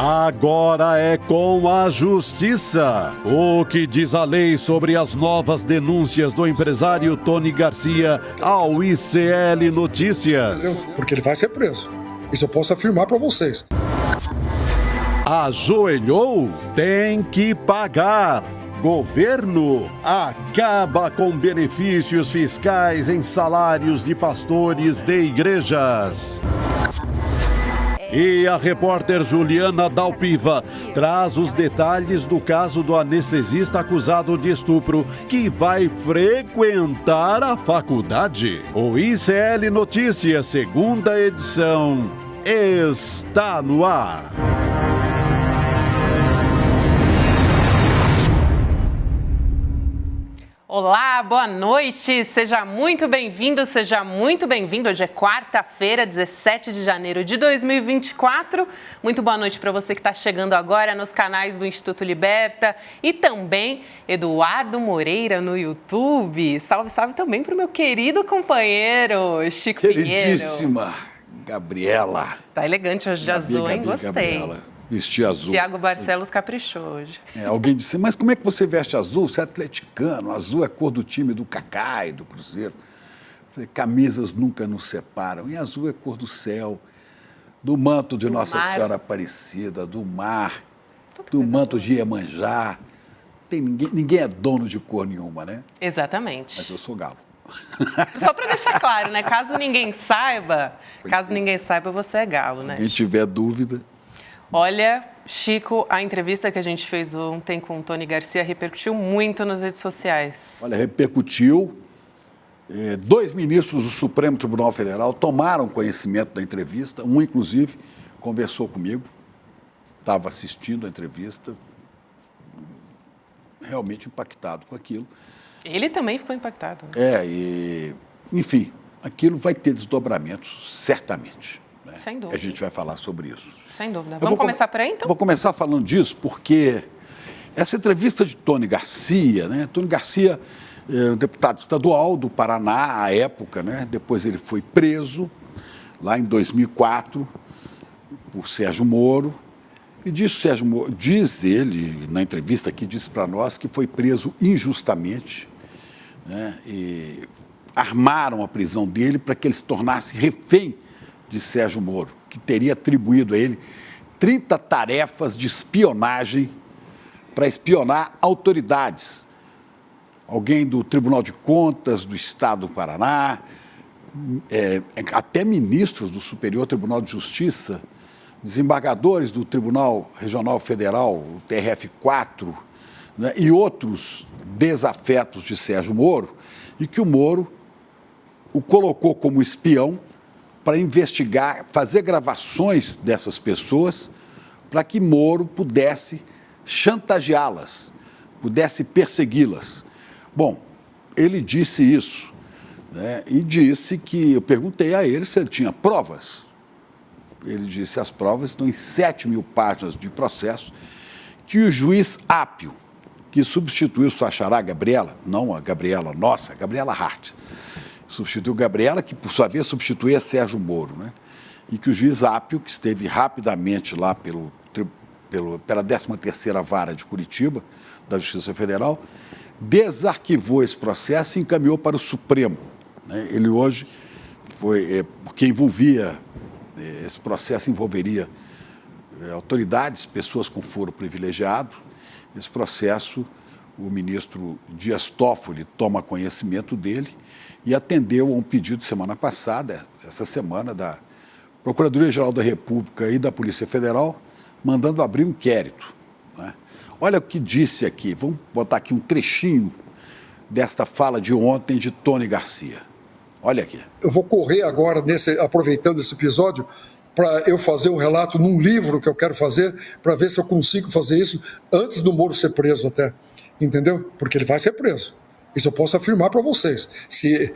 Agora é com a Justiça. O que diz a lei sobre as novas denúncias do empresário Tony Garcia ao ICL Notícias? Porque ele vai ser preso. Isso eu posso afirmar para vocês. Ajoelhou? Tem que pagar. Governo acaba com benefícios fiscais em salários de pastores de igrejas. E a repórter Juliana Dalpiva traz os detalhes do caso do anestesista acusado de estupro que vai frequentar a faculdade. O ICL Notícias, segunda edição, está no ar. Olá, boa noite, seja muito bem-vindo, seja muito bem-vindo. Hoje é quarta-feira, 17 de janeiro de 2024. Muito boa noite para você que está chegando agora nos canais do Instituto Liberta e também Eduardo Moreira no YouTube. Salve, salve também para o meu querido companheiro Chico Pinheiro. Queridíssima Gabriela. Tá elegante hoje de azul, hein? Gostei. Gabriela. Vestir azul. Tiago Barcelos caprichou hoje. Alguém disse, mas como é que você veste azul? Você é atleticano, azul é cor do time do Cacá e do Cruzeiro. Falei, camisas nunca nos separam. E azul é cor do céu, do manto de Nossa Senhora Aparecida, do mar, do manto de Iemanjá. Ninguém é dono de cor nenhuma, né? Exatamente. Mas eu sou galo. Só para deixar claro, né? Caso ninguém saiba, você é galo, né? Quem tiver dúvida... Olha, Chico, a entrevista que a gente fez ontem com o Tony Garcia repercutiu muito nas redes sociais. Olha, repercutiu. 2 ministros do Supremo Tribunal Federal tomaram conhecimento da entrevista. Um, inclusive, conversou comigo, estava assistindo a entrevista, realmente impactado com aquilo. Ele também ficou impactado. Né? Enfim, aquilo vai ter desdobramentos, certamente. Né? Sem dúvida. A gente vai falar sobre isso. Sem dúvida. Vamos começar por aí, então? Vou começar falando disso porque essa entrevista de Tony Garcia, né? Tony Garcia, deputado estadual do Paraná à época, né? Depois ele foi preso lá em 2004 por Sérgio Moro. E Sérgio Moro, diz ele, na entrevista aqui, disse para nós que foi preso injustamente, né? E armaram a prisão dele para que ele se tornasse refém de Sérgio Moro, que teria atribuído a ele 30 tarefas de espionagem para espionar autoridades. Alguém do Tribunal de Contas do Estado do Paraná, até ministros do Superior Tribunal de Justiça, desembargadores do Tribunal Regional Federal, o TRF4, né, e outros desafetos de Sérgio Moro, e que o Moro o colocou como espião para investigar, fazer gravações dessas pessoas, para que Moro pudesse chantageá-las, pudesse persegui-las. Bom, ele disse isso, né? E disse que, eu perguntei a ele se ele tinha provas. Ele disse, as provas estão em 7.000 páginas de processo, que o juiz Ápio, que substituiu sua xará Gabriela, não a Gabriela nossa, a Gabriela Hart, substituiu Gabriela, que por sua vez substituía Sérgio Moro, né? E que o juiz Ápio, que esteve rapidamente lá pela 13ª Vara de Curitiba, da Justiça Federal, desarquivou esse processo e encaminhou para o Supremo. Né? Ele hoje foi, porque esse processo envolveria autoridades, pessoas com foro privilegiado. Esse processo, o ministro Dias Toffoli toma conhecimento dele e atendeu a um pedido semana passada, essa semana, da Procuradoria-Geral da República e da Polícia Federal, mandando abrir um inquérito. Né? Olha o que disse aqui, vamos botar aqui um trechinho desta fala de ontem de Tony Garcia. Olha aqui. Eu vou correr agora, aproveitando esse episódio, para eu fazer um relato num livro que eu quero fazer, para ver se eu consigo fazer isso antes do Moro ser preso até, entendeu? Porque ele vai ser preso. Isso eu posso afirmar para vocês. Se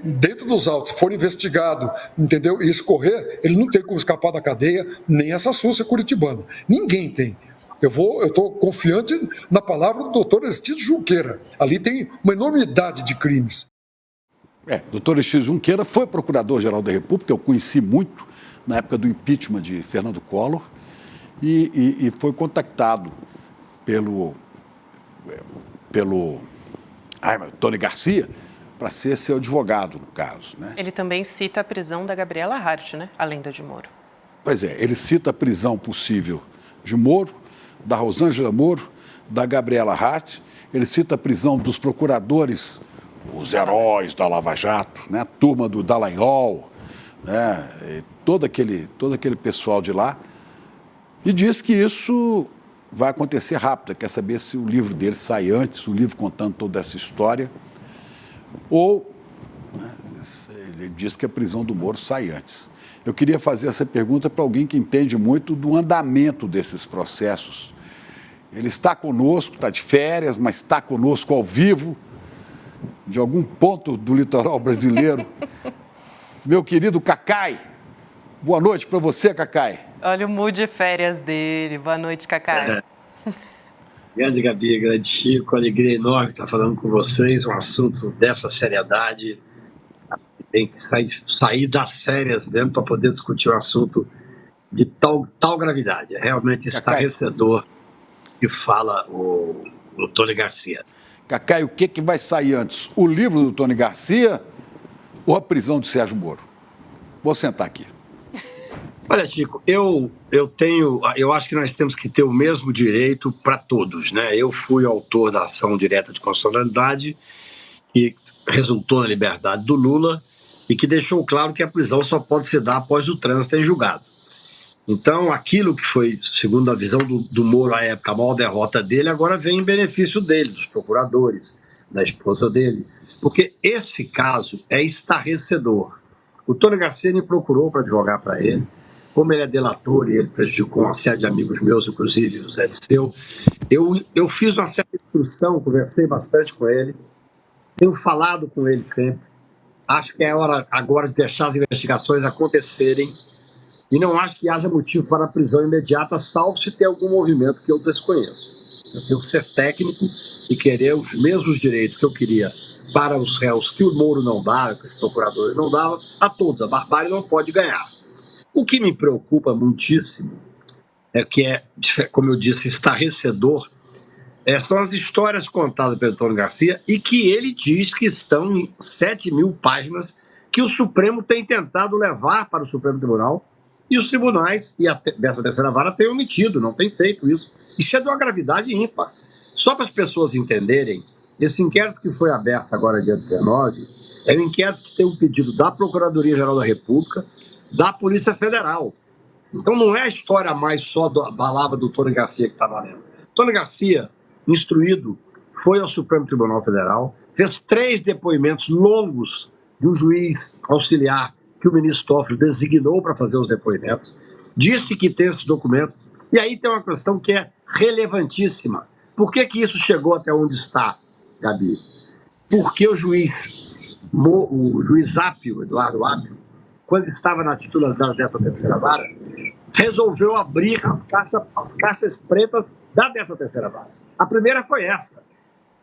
dentro dos autos for investigado, entendeu? E isso correr, ele não tem como escapar da cadeia, nem essa súcia curitibana. Ninguém tem. Eu estou confiante na palavra do doutor Aristides Junqueira. Ali tem uma enormidade de crimes. Doutor Aristides Junqueira foi procurador-geral da República, eu conheci muito na época do impeachment de Fernando Collor, e foi contactado pelo Tony Garcia para ser seu advogado, no caso, né? Ele também cita a prisão da Gabriela Hart, né? Além da de Moro. Pois é, ele cita a prisão possível de Moro, da Rosângela Moro, da Gabriela Hart, ele cita a prisão dos procuradores, os heróis da Lava Jato, né? A turma do Dallagnol, né? E todo aquele pessoal de lá, e diz que isso vai acontecer rápido, quer saber se o livro dele sai antes, o livro contando toda essa história, ou, né, ele diz que a prisão do Moro sai antes. Eu queria fazer essa pergunta para alguém que entende muito do andamento desses processos. Ele está conosco, está de férias, mas está conosco ao vivo, de algum ponto do litoral brasileiro. Meu querido Cacai, boa noite para você, Cacai. Olha o mood de férias dele. Boa noite, Cacai. Grande Gabi, grande Chico, alegria enorme estar falando com vocês, um assunto dessa seriedade. Tem que sair das férias mesmo para poder discutir um assunto de tal gravidade. É realmente estarrecedor que fala o Tony Garcia. Cacai, o que vai sair antes? O livro do Tony Garcia ou a prisão de Sérgio Moro? Vou sentar aqui. Olha, Chico, eu acho que nós temos que ter o mesmo direito para todos, né? Eu fui autor da ação direta de constitucionalidade que resultou na liberdade do Lula e que deixou claro que a prisão só pode se dar após o trânsito em julgado. Então, aquilo que foi, segundo a visão do Moro à época, a maior derrota dele, agora vem em benefício dele, dos procuradores, da esposa dele, porque esse caso é estarrecedor. O Tony Garcia me procurou para advogar para ele. Como ele é delator e ele prejudicou uma série de amigos meus, inclusive o Zé Disseu, eu fiz uma certa instrução, conversei bastante com ele, tenho falado com ele sempre. Acho que é hora agora de deixar as investigações acontecerem e não acho que haja motivo para a prisão imediata, salvo se ter algum movimento que eu desconheço. Eu tenho que ser técnico e querer os mesmos direitos que eu queria para os réus que o Moro não dava, que os procuradores não davam, a todos. A barbárie não pode ganhar. O que me preocupa muitíssimo é que como eu disse, estarrecedor, são as histórias contadas pelo Tony Garcia e que ele diz que estão em 7.000 páginas que o Supremo tem tentado levar para o Supremo Tribunal e os tribunais e dessa terceira vara têm omitido, não têm feito isso. Isso é de uma gravidade ímpar. Só para as pessoas entenderem, esse inquérito que foi aberto agora dia 19 é um inquérito que tem um pedido da Procuradoria-Geral da República, da Polícia Federal. Então não é a história mais só da palavra do Tony Garcia que está valendo. Tony Garcia, instruído, foi ao Supremo Tribunal Federal, fez 3 depoimentos longos de um juiz auxiliar que o ministro Toffoli designou para fazer os depoimentos, disse que tem esses documentos, e aí tem uma questão que é relevantíssima. Por que isso chegou até onde está, Gabi? Porque o juiz Apio, Eduardo Apio, quando estava na titularidade dessa terceira vara, resolveu abrir as caixas pretas da 13ª vara. A primeira foi essa.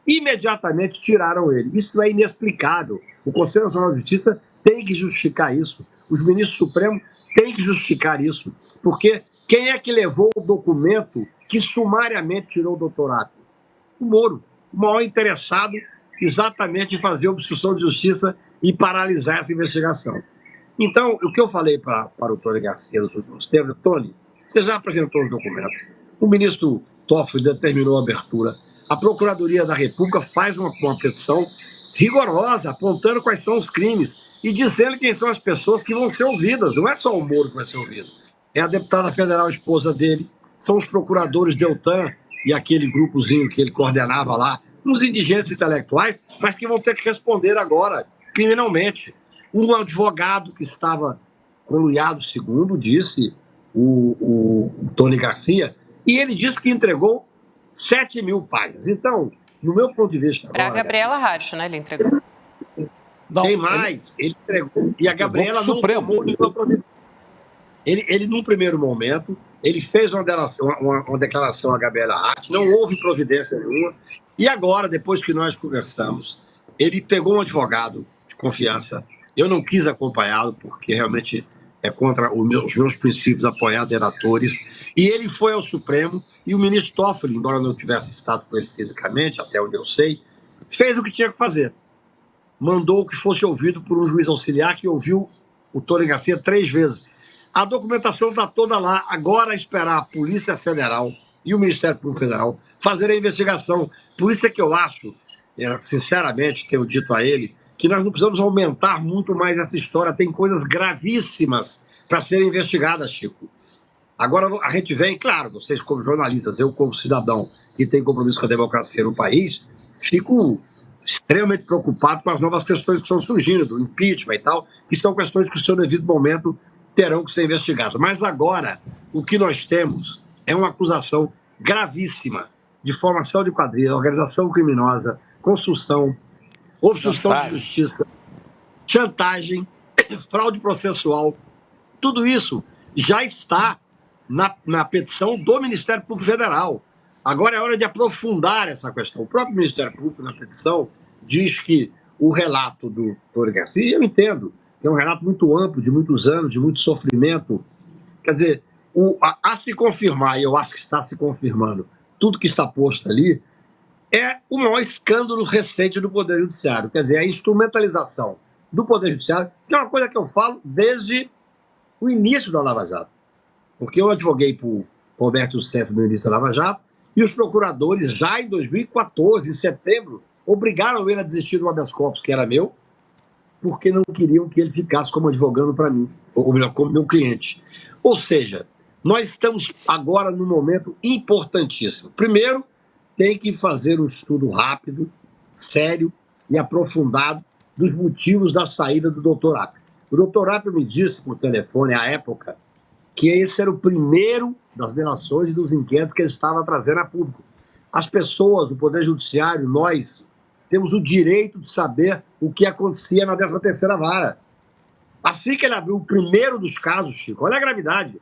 Imediatamente tiraram ele. Isso é inexplicável. O Conselho Nacional de Justiça tem que justificar isso. Os ministros supremos têm que justificar isso. Porque quem é que levou o documento que sumariamente tirou o doutorado? O Moro, o maior interessado exatamente em fazer obstrução de justiça e paralisar essa investigação. Então, o que eu falei para o Tony Garcia nos últimos tempos, Tony, você já apresentou os documentos. O ministro Toffoli determinou a abertura. A Procuradoria da República faz uma petição rigorosa, apontando quais são os crimes e dizendo quem são as pessoas que vão ser ouvidas. Não é só o Moro que vai ser ouvido. É a deputada federal, esposa dele, são os procuradores Deltan e aquele grupozinho que ele coordenava lá, uns indigentes intelectuais, mas que vão ter que responder agora, criminalmente. Um advogado que estava com Luiado II, disse o Tony Garcia, e ele disse que entregou 7.000 páginas. Então, no meu ponto de vista... Para a Gabriela Hart, né? Ele entregou. Não, tem mais, ele entregou. E a Gabriela não tomou nenhuma providência. Ele, num primeiro momento, ele fez uma declaração à Gabriela Hart, não houve providência nenhuma, e agora, depois que nós conversamos, ele pegou um advogado de confiança. Eu não quis acompanhá-lo, porque realmente é contra os meus princípios apoiar delatores. E ele foi ao Supremo, e o ministro Toffoli, embora não tivesse estado com ele fisicamente, até onde eu sei, fez o que tinha que fazer. Mandou que fosse ouvido por um juiz auxiliar que ouviu o Tony Garcia 3 vezes. A documentação está toda lá. Agora é esperar a Polícia Federal e o Ministério Público Federal fazer a investigação. Por isso é que eu acho, sinceramente, tenho dito a ele, que nós não precisamos aumentar muito mais essa história. Tem coisas gravíssimas para serem investigadas, Chico. Agora a gente vem, claro, vocês como jornalistas, eu como cidadão que tem compromisso com a democracia no país, fico extremamente preocupado com as novas questões que estão surgindo, do impeachment e tal, que são questões que, no seu devido momento, terão que ser investigadas. Mas agora, o que nós temos é uma acusação gravíssima de formação de quadrilha, organização criminosa, construção, obstrução de justiça, chantagem, fraude processual. Tudo isso já está na petição do Ministério Público Federal. Agora é hora de aprofundar essa questão. O próprio Ministério Público, na petição, diz que o relato do Tony Garcia, eu entendo, que é um relato muito amplo, de muitos anos, de muito sofrimento. Quer dizer, a se confirmar, e eu acho que está se confirmando, tudo que está posto ali, é o maior escândalo recente do Poder Judiciário. Quer dizer, a instrumentalização do Poder Judiciário, que é uma coisa que eu falo desde o início da Lava Jato. Porque eu advoguei por Roberto Youssef no início da Lava Jato, e os procuradores, já em 2014, em setembro, obrigaram ele a desistir do habeas corpus, que era meu, porque não queriam que ele ficasse como advogando para mim, ou melhor, como meu cliente. Ou seja, nós estamos agora num momento importantíssimo. Primeiro, tem que fazer um estudo rápido, sério e aprofundado dos motivos da saída do Dr. Apio. O Dr. Apio me disse por telefone, à época, que esse era o primeiro das delações e dos inquéritos que ele estava trazendo a público. As pessoas, o Poder Judiciário, nós, temos o direito de saber o que acontecia na 13ª Vara. Assim que ele abriu o primeiro dos casos, Chico, olha a gravidade,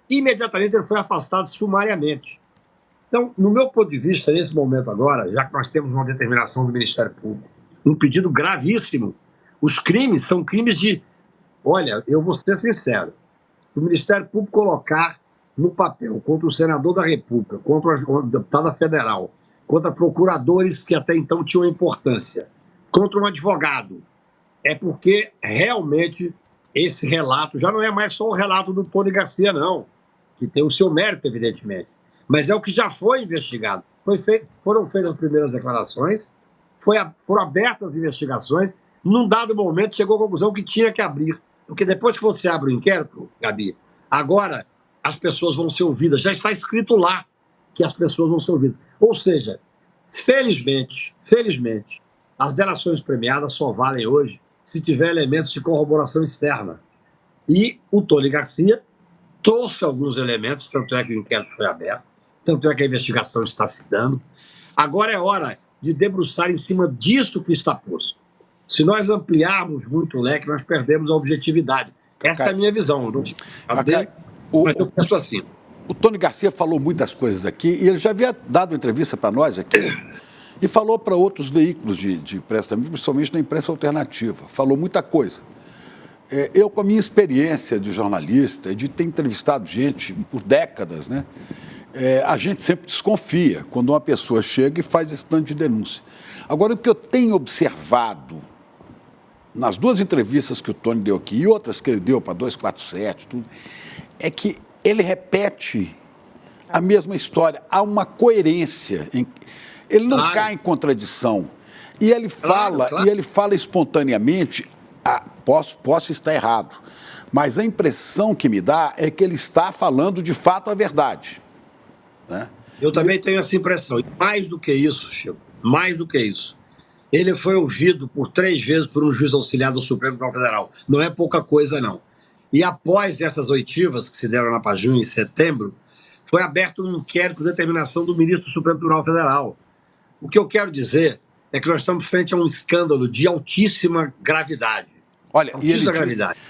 imediatamente ele foi afastado sumariamente. Então, no meu ponto de vista, nesse momento agora, já que nós temos uma determinação do Ministério Público, um pedido gravíssimo, os crimes são crimes de... Olha, eu vou ser sincero, o Ministério Público colocar no papel contra o senador da República, contra a deputada federal, contra procuradores que até então tinham importância, contra um advogado, é porque realmente esse relato já não é mais só o relato do Tony Garcia, não, que tem o seu mérito, evidentemente, mas é o que já foi investigado. Foram feitas as primeiras declarações, foram abertas as investigações, num dado momento chegou à conclusão que tinha que abrir, porque depois que você abre o inquérito, Gabi, agora as pessoas vão ser ouvidas, já está escrito lá que as pessoas vão ser ouvidas. Ou seja, felizmente, as delações premiadas só valem hoje se tiver elementos de corroboração externa. E o Tony Garcia trouxe alguns elementos, tanto é que o inquérito foi aberto, tanto é que a investigação está se dando. Agora é hora de debruçar em cima disto que está posto. Se nós ampliarmos muito o leque, nós perdemos a objetividade. Essa é a minha visão. Mas eu penso assim. O Tony Garcia falou muitas coisas aqui, e ele já havia dado entrevista para nós aqui, e falou para outros veículos de imprensa também, principalmente na imprensa alternativa. Falou muita coisa. Eu, com a minha experiência de jornalista, de ter entrevistado gente por décadas, né, a gente sempre desconfia quando uma pessoa chega e faz esse tanto de denúncia. Agora, o que eu tenho observado nas duas entrevistas que o Tony deu aqui e outras que ele deu para 247, tudo, é que ele repete a mesma história. Há uma coerência. Ele não cai em contradição. E ele fala, e ele fala espontaneamente, posso estar errado, mas a impressão que me dá é que ele está falando de fato a verdade. Né? Eu também tenho essa impressão. Mais do que isso, Chico, mais do que isso. Ele foi ouvido por 3 vezes por um juiz auxiliar do Supremo Tribunal Federal. Não é pouca coisa, não. E após essas oitivas, que se deram na Paju em setembro, foi aberto um inquérito de determinação do ministro do Supremo Tribunal Federal. O que eu quero dizer é que nós estamos frente a um escândalo de altíssima gravidade. Olha,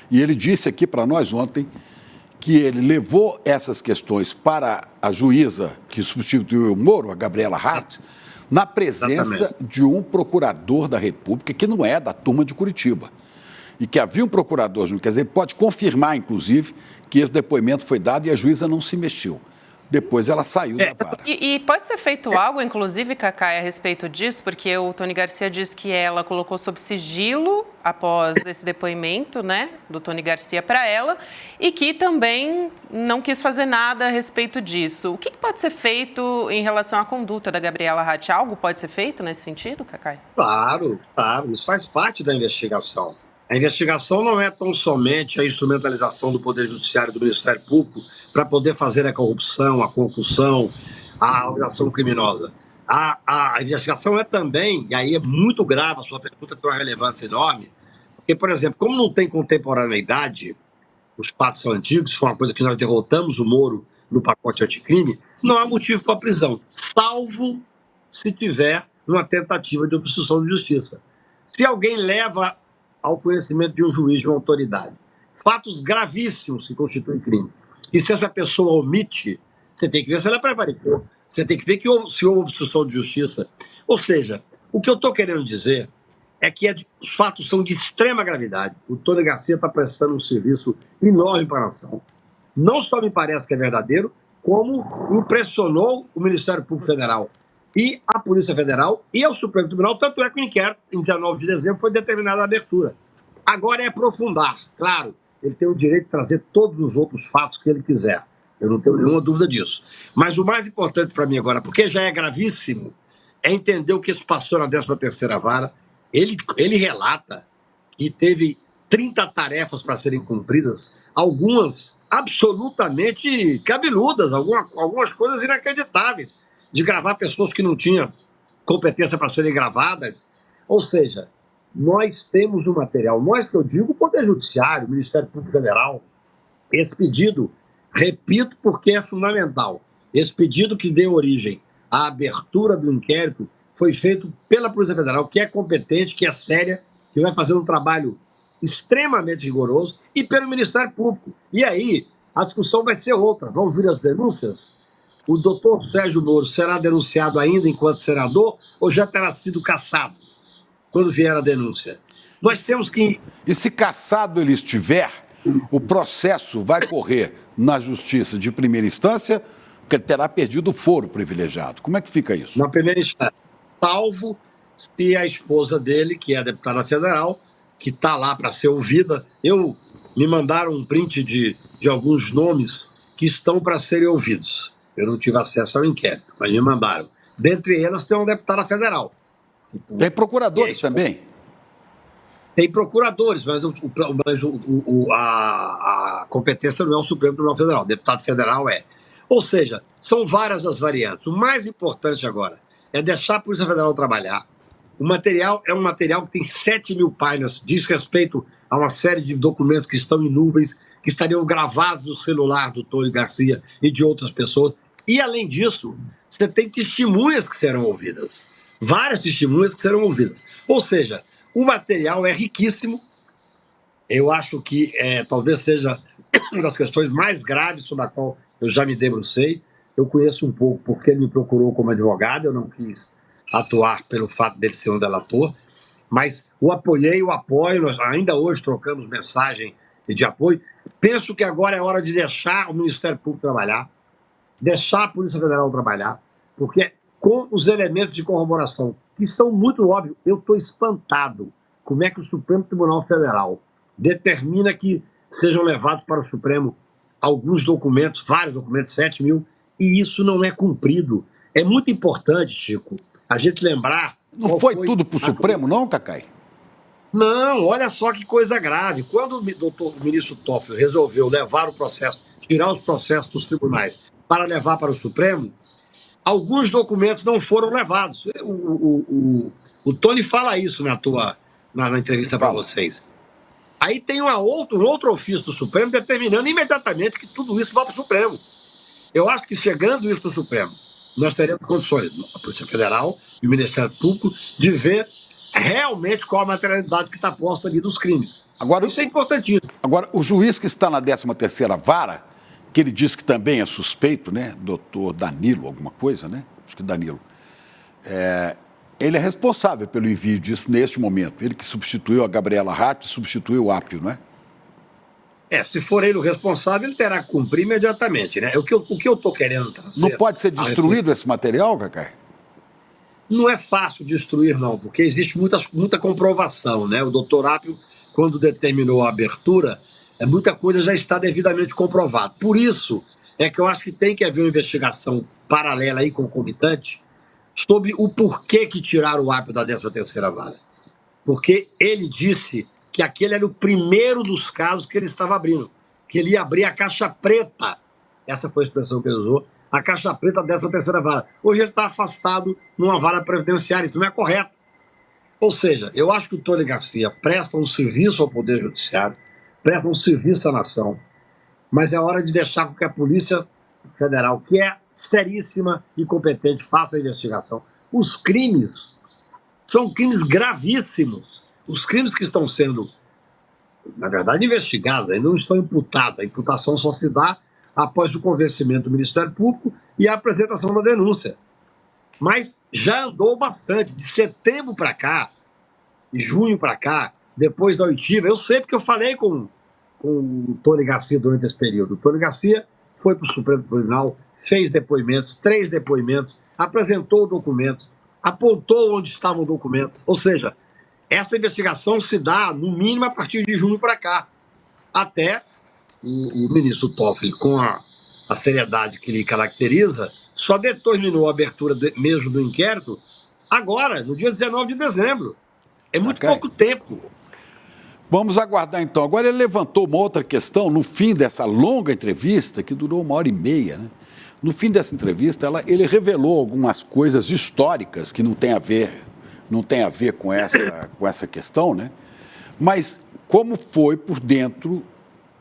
e ele disse aqui para nós ontem que ele levou essas questões para a juíza que substituiu o Moro, a Gabriela Hart, na presença de um procurador da República que não é da turma de Curitiba. e que havia um procurador junto. Quer dizer, pode confirmar, inclusive, que esse depoimento foi dado e a juíza não se mexeu. Depois ela saiu da vara. E pode ser feito algo, inclusive, Cacai, a respeito disso, porque o Tony Garcia disse que ela colocou sob sigilo após esse depoimento, né, do Tony Garcia para ela, e que também não quis fazer nada a respeito disso. O que pode ser feito em relação à conduta da Gabriela Ratti? Algo pode ser feito nesse sentido, Cacai? Claro, isso faz parte da investigação. A investigação não é tão somente a instrumentalização do Poder Judiciário e do Ministério Público para poder fazer a corrupção, a concussão, a organização criminosa. A investigação é também, e aí é muito grave a sua pergunta, tem uma relevância enorme, porque, por exemplo, como não tem contemporaneidade, os fatos são antigos, foi uma coisa que nós derrotamos o Moro no pacote anticrime, não há motivo para prisão, salvo se tiver uma tentativa de obstrução de justiça. Se alguém leva ao conhecimento de um juiz, de uma autoridade, fatos gravíssimos que constituem crime, e se essa pessoa omite, você tem que ver se ela prevaricou, você tem que ver se houve obstrução de justiça. Ou seja, o que eu estou querendo dizer é que os fatos são de extrema gravidade. O Tony Garcia está prestando um serviço enorme para a nação. Não só me parece que é verdadeiro, como impressionou o Ministério Público Federal e a Polícia Federal e ao Supremo Tribunal, tanto é que o inquérito, em 19 de dezembro, foi determinada a abertura. Agora é aprofundar, claro. Ele tem o direito de trazer todos os outros fatos que ele quiser. Eu não tenho nenhuma dúvida disso. Mas o mais importante para mim agora, porque já é gravíssimo, é entender o que se passou na 13ª Vara. Ele relata que teve 30 tarefas para serem cumpridas, algumas absolutamente cabeludas, algumas coisas inacreditáveis, de gravar pessoas que não tinham competência para serem gravadas. Ou seja, nós temos o material, nós que eu digo, o Poder Judiciário, o Ministério Público Federal, esse pedido, repito porque é fundamental, esse pedido que deu origem à abertura do inquérito foi feito pela Polícia Federal, que é competente, que é séria, que vai fazer um trabalho extremamente rigoroso, e pelo Ministério Público. E aí, a discussão vai ser outra. Vão vir as denúncias? O doutor Sérgio Moro será denunciado ainda enquanto senador ou já terá sido cassado quando vier a denúncia? Nós temos que... E se cassado ele estiver, o processo vai correr na justiça de primeira instância, porque ele terá perdido o foro privilegiado. Como é que fica isso? Na primeira instância, salvo se a esposa dele, que é a deputada federal, que está lá para ser ouvida, me mandaram um print de alguns nomes que estão para serem ouvidos. Eu não tive acesso ao inquérito, mas me mandaram. Dentre elas tem uma deputada federal. Tem procuradores também? Tem procuradores, mas a competência não é o Supremo Tribunal Federal, o deputado federal é. Ou seja, são várias as variantes. O mais importante agora é deixar a Polícia Federal trabalhar. O material é um material que tem 7.000 páginas, diz respeito a uma série de documentos que estão em nuvens, que estariam gravados no celular do Tony Garcia e de outras pessoas. E, além disso, você tem testemunhas que serão ouvidas. Várias testemunhas que serão ouvidas. Ou seja, o material é riquíssimo. Eu acho que talvez seja uma das questões mais graves sobre a qual eu já me debrucei. Eu conheço um pouco porque ele me procurou como advogado, eu não quis atuar pelo fato dele ser um delator, mas o apoiei, o apoio, nós ainda hoje trocamos mensagem de apoio. Penso que agora é hora de deixar o Ministério Público trabalhar, deixar a Polícia Federal trabalhar, porque com os elementos de corroboração, que são muito óbvios, eu estou espantado como é que o Supremo Tribunal Federal determina que sejam levados para o Supremo alguns documentos, vários documentos, 7.000, e isso não é cumprido. É muito importante, Chico, a gente lembrar... Não foi tudo para o Supremo, não, Cacai? Não, olha só que coisa grave. Quando o ministro Toffoli resolveu levar o processo, tirar os processos dos tribunais para levar para o Supremo, alguns documentos não foram levados. O Tony fala isso na entrevista para vocês. Aí tem um outro ofício do Supremo determinando imediatamente que tudo isso vá para o Supremo. Eu acho que chegando isso para o Supremo, nós teremos condições, a Polícia Federal e o Ministério Público, de ver realmente qual a materialidade que está posta ali dos crimes. Agora, isso é importantíssimo. Agora, o juiz que está na 13ª Vara, que ele diz que também é suspeito, né? Doutor Danilo, alguma coisa, né? Acho que Danilo. ele é responsável pelo envio disso neste momento. Ele que substituiu a Gabriela Hart, substituiu o Apio, não é? Se for ele o responsável, ele terá que cumprir imediatamente, né? O que eu estou querendo trazer... Não pode ser destruído esse material, Cacai? Não é fácil destruir, não, porque existe muita comprovação, né? O doutor Apio, quando determinou a abertura, muita coisa já está devidamente comprovada. Por isso é que eu acho que tem que haver uma investigação paralela e concomitante sobre o porquê que tiraram o Apio da 13ª Vara. Porque ele disse que aquele era o primeiro dos casos que ele estava abrindo, que ele ia abrir a caixa preta. Essa foi a expressão que ele usou, a caixa preta da 13ª Vara. Hoje ele está afastado numa vara previdenciária, isso não é correto. Ou seja, eu acho que o Tony Garcia presta um serviço ao Poder Judiciário, presta um serviço à nação, mas é hora de deixar com que a Polícia Federal, que é seríssima e competente, faça a investigação. Os crimes são crimes gravíssimos. Os crimes que estão sendo, na verdade, investigados, ainda não estão imputados. A imputação só se dá após o convencimento do Ministério Público e a apresentação da denúncia. Mas já andou bastante. De setembro para cá, de junho para cá, depois da oitiva, eu sei porque eu falei com o Tony Garcia durante esse período. O Tony Garcia foi para o Supremo Tribunal, fez depoimentos, 3 depoimentos, apresentou documentos, apontou onde estavam documentos. Ou seja, essa investigação se dá, no mínimo, a partir de junho para cá. Até o ministro Toffoli, com a seriedade que lhe caracteriza, só determinou a abertura mesmo do inquérito agora, no dia 19 de dezembro. É muito pouco tempo. Vamos aguardar, então. Agora ele levantou uma outra questão no fim dessa longa entrevista, que durou 1h30, né? No fim dessa entrevista, ele revelou algumas coisas históricas que não tem a ver com essa questão, né? Mas como foi por dentro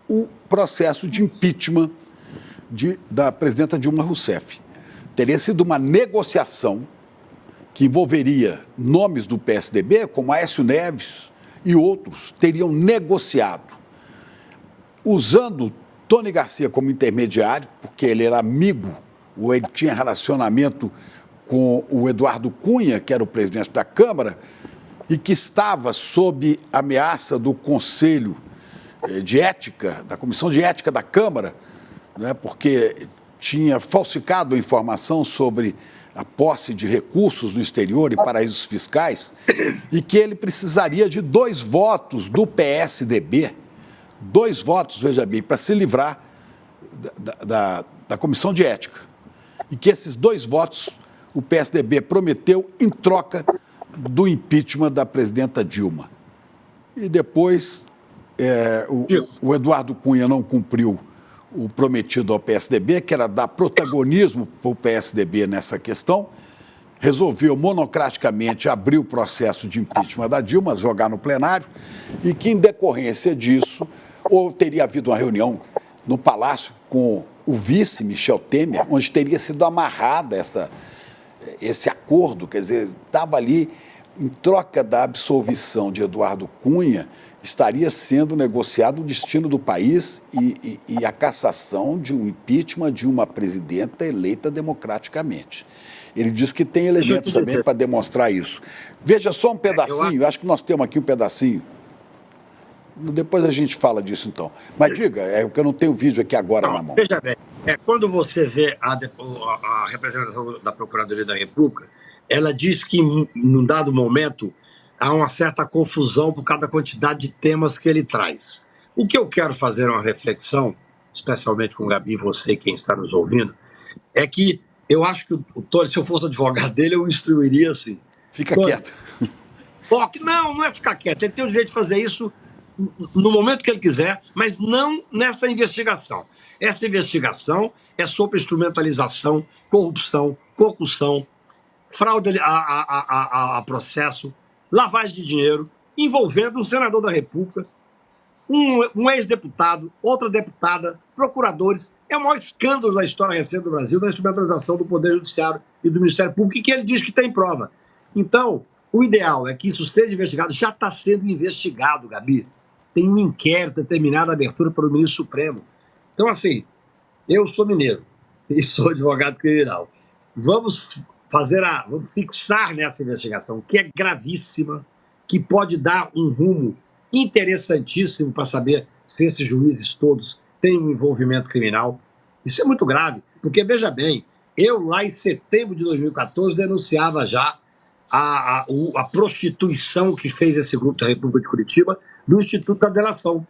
o processo de impeachment da presidenta Dilma Rousseff. Teria sido uma negociação que envolveria nomes do PSDB, como Aécio Neves e outros, teriam negociado, usando Tony Garcia como intermediário, porque ele era amigo, ou ele tinha relacionamento com o Eduardo Cunha, que era o presidente da Câmara, e que estava sob ameaça do Conselho de Ética, da Comissão de Ética da Câmara, né, porque tinha falsificado a informação sobre a posse de recursos no exterior e paraísos fiscais, e que ele precisaria de 2 votos do PSDB, 2 votos, veja bem, para se livrar da Comissão de Ética. E que esses 2 votos o PSDB prometeu em troca do impeachment da presidenta Dilma. E depois o Eduardo Cunha não cumpriu o prometido ao PSDB, que era dar protagonismo para o PSDB nessa questão, resolveu monocraticamente abrir o processo de impeachment da Dilma, jogar no plenário, e que, em decorrência disso, ou teria havido uma reunião no Palácio com o vice Michel Temer, onde teria sido amarrado esse acordo, quer dizer, estava ali, em troca da absolvição de Eduardo Cunha, estaria sendo negociado o destino do país e a cassação de um impeachment de uma presidenta eleita democraticamente. Ele diz que tem elementos também para demonstrar isso. Veja só um pedacinho, acho que nós temos aqui um pedacinho. Depois a gente fala disso, então. Mas diga, porque eu não tenho o vídeo aqui agora na mão. Veja bem, quando você vê a representação da Procuradoria da República, ela diz que, num dado momento, há uma certa confusão por causa da quantidade de temas que ele traz. O que eu quero fazer uma reflexão, especialmente com o Gabi, você, quem está nos ouvindo, é que eu acho que o Tony, se eu fosse advogado dele, eu o instruiria assim. Fica Tony, quieto. Não é ficar quieto. Ele tem o direito de fazer isso no momento que ele quiser, mas não nessa investigação. Essa investigação é sobre instrumentalização, corrupção, concussão, fraude a processo, lavagem de dinheiro, envolvendo um senador da República, um ex-deputado, outra deputada, procuradores. É o maior escândalo da história recente do Brasil, da instrumentalização do Poder Judiciário e do Ministério Público, e que ele diz que tem prova. Então, o ideal é que isso seja investigado. Já está sendo investigado, Gabi. Tem um inquérito determinado, a abertura para o ministro Supremo. Então, assim, eu sou mineiro e sou advogado criminal. Vamos vamos fixar nessa investigação, que é gravíssima, que pode dar um rumo interessantíssimo para saber se esses juízes todos têm um envolvimento criminal. Isso é muito grave, porque, veja bem, eu lá em setembro de 2014 denunciava já a prostituição que fez esse grupo da República de Curitiba no Instituto da Delação.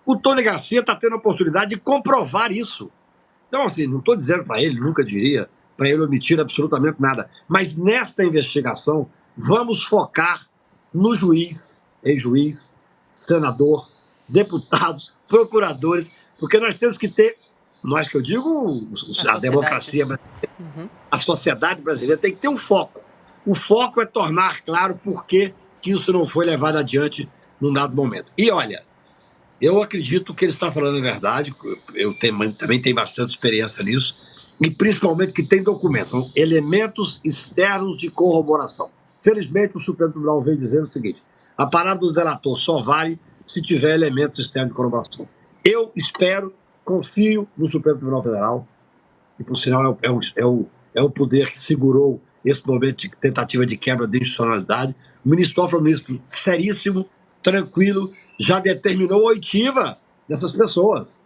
O Tony Garcia está tendo a oportunidade de comprovar isso. Então, assim, não estou dizendo para ele, nunca diria, para ele omitir absolutamente nada. Mas nesta investigação, vamos focar no juiz, ex-juiz, senador, deputados, procuradores, porque nós temos que ter, nós que eu digo, a democracia brasileira, a sociedade brasileira tem que ter um foco. O foco é tornar claro por que isso não foi levado adiante num dado momento. E olha, eu acredito que ele está falando a verdade, eu também tenho bastante experiência nisso, e principalmente que tem documentos, são elementos externos de corroboração. Felizmente, o Supremo Tribunal veio dizendo o seguinte: a parada do delator só vale se tiver elementos externos de corroboração. Eu espero, confio no Supremo Tribunal Federal, e por sinal é o poder que segurou esse momento de tentativa de quebra de institucionalidade. O ministro Toffoli é um ministro seríssimo, tranquilo, já determinou a oitiva dessas pessoas.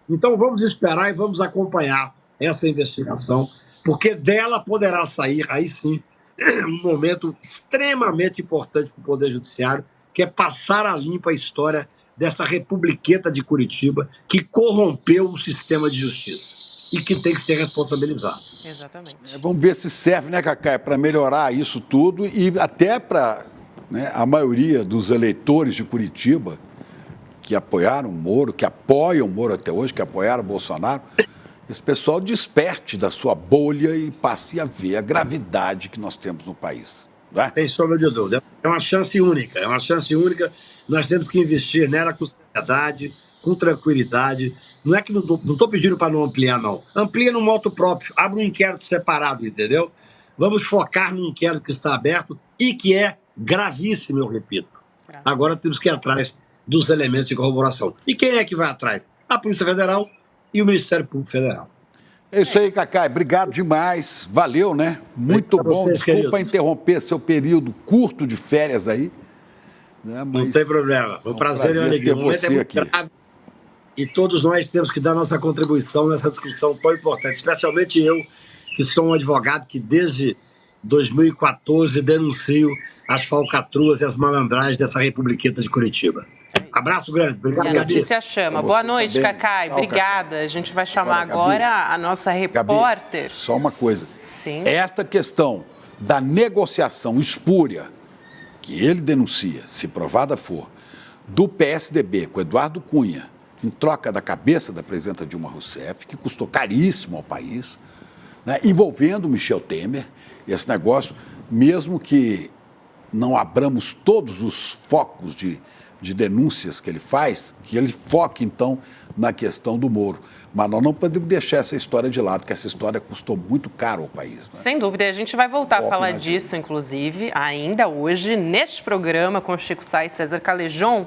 Então vamos esperar e vamos acompanhar essa investigação, porque dela poderá sair, aí sim, um momento extremamente importante para o Poder Judiciário, que é passar a limpo a história dessa republiqueta de Curitiba que corrompeu o sistema de justiça e que tem que ser responsabilizado. Exatamente. Vamos ver se serve, né, Cacá, para melhorar isso tudo e até para, né, a maioria dos eleitores de Curitiba que apoiaram o Moro, que apoiam o Moro até hoje, que apoiaram o Bolsonaro, esse pessoal desperte da sua bolha e passe a ver a gravidade que nós temos no país. Né? Sem sombra de dúvida. É uma chance única, Nós temos que investir nela com seriedade, com tranquilidade. Não é que não estou pedindo para não ampliar, não. Amplia no moto próprio, abre um inquérito separado, entendeu? Vamos focar no inquérito que está aberto e que é gravíssimo, eu repito. Agora temos que ir atrás dos elementos de corroboração. E quem é que vai atrás? A Polícia Federal e o Ministério Público Federal. É isso aí, Cacá. Obrigado demais. Valeu, né? Muito bom. Vocês, desculpa queridos. Interromper seu período curto de férias aí. Né? Mas não tem problema. Foi um prazer e uma alegria. ter O momento você é muito aqui. grave e todos nós temos que dar nossa contribuição nessa discussão tão importante. Especialmente eu, que sou um advogado que desde 2014 denuncio as falcatruas e as malandragens dessa republiqueta de Curitiba. Abraço grande. Obrigado, A Gabi. notícia chama. Boa noite, também. Cacai. Tchau, Obrigada. Cacá. A gente vai chamar Agora, agora a nossa repórter. Gabi, só uma coisa. Sim. Esta questão da negociação espúria que ele denuncia, se provada for, do PSDB com Eduardo Cunha, em troca da cabeça da presidenta Dilma Rousseff, que custou caríssimo ao país, né, envolvendo Michel Temer, esse negócio, mesmo que não abramos todos os focos de denúncias que ele faz, que ele foque, então, na questão do Moro. Mas nós não podemos deixar essa história de lado, que essa história custou muito caro ao país. Né? Sem dúvida, a gente vai voltar a falar Nadine. disso, inclusive, ainda hoje, neste programa com Chico Sá e César Calejon.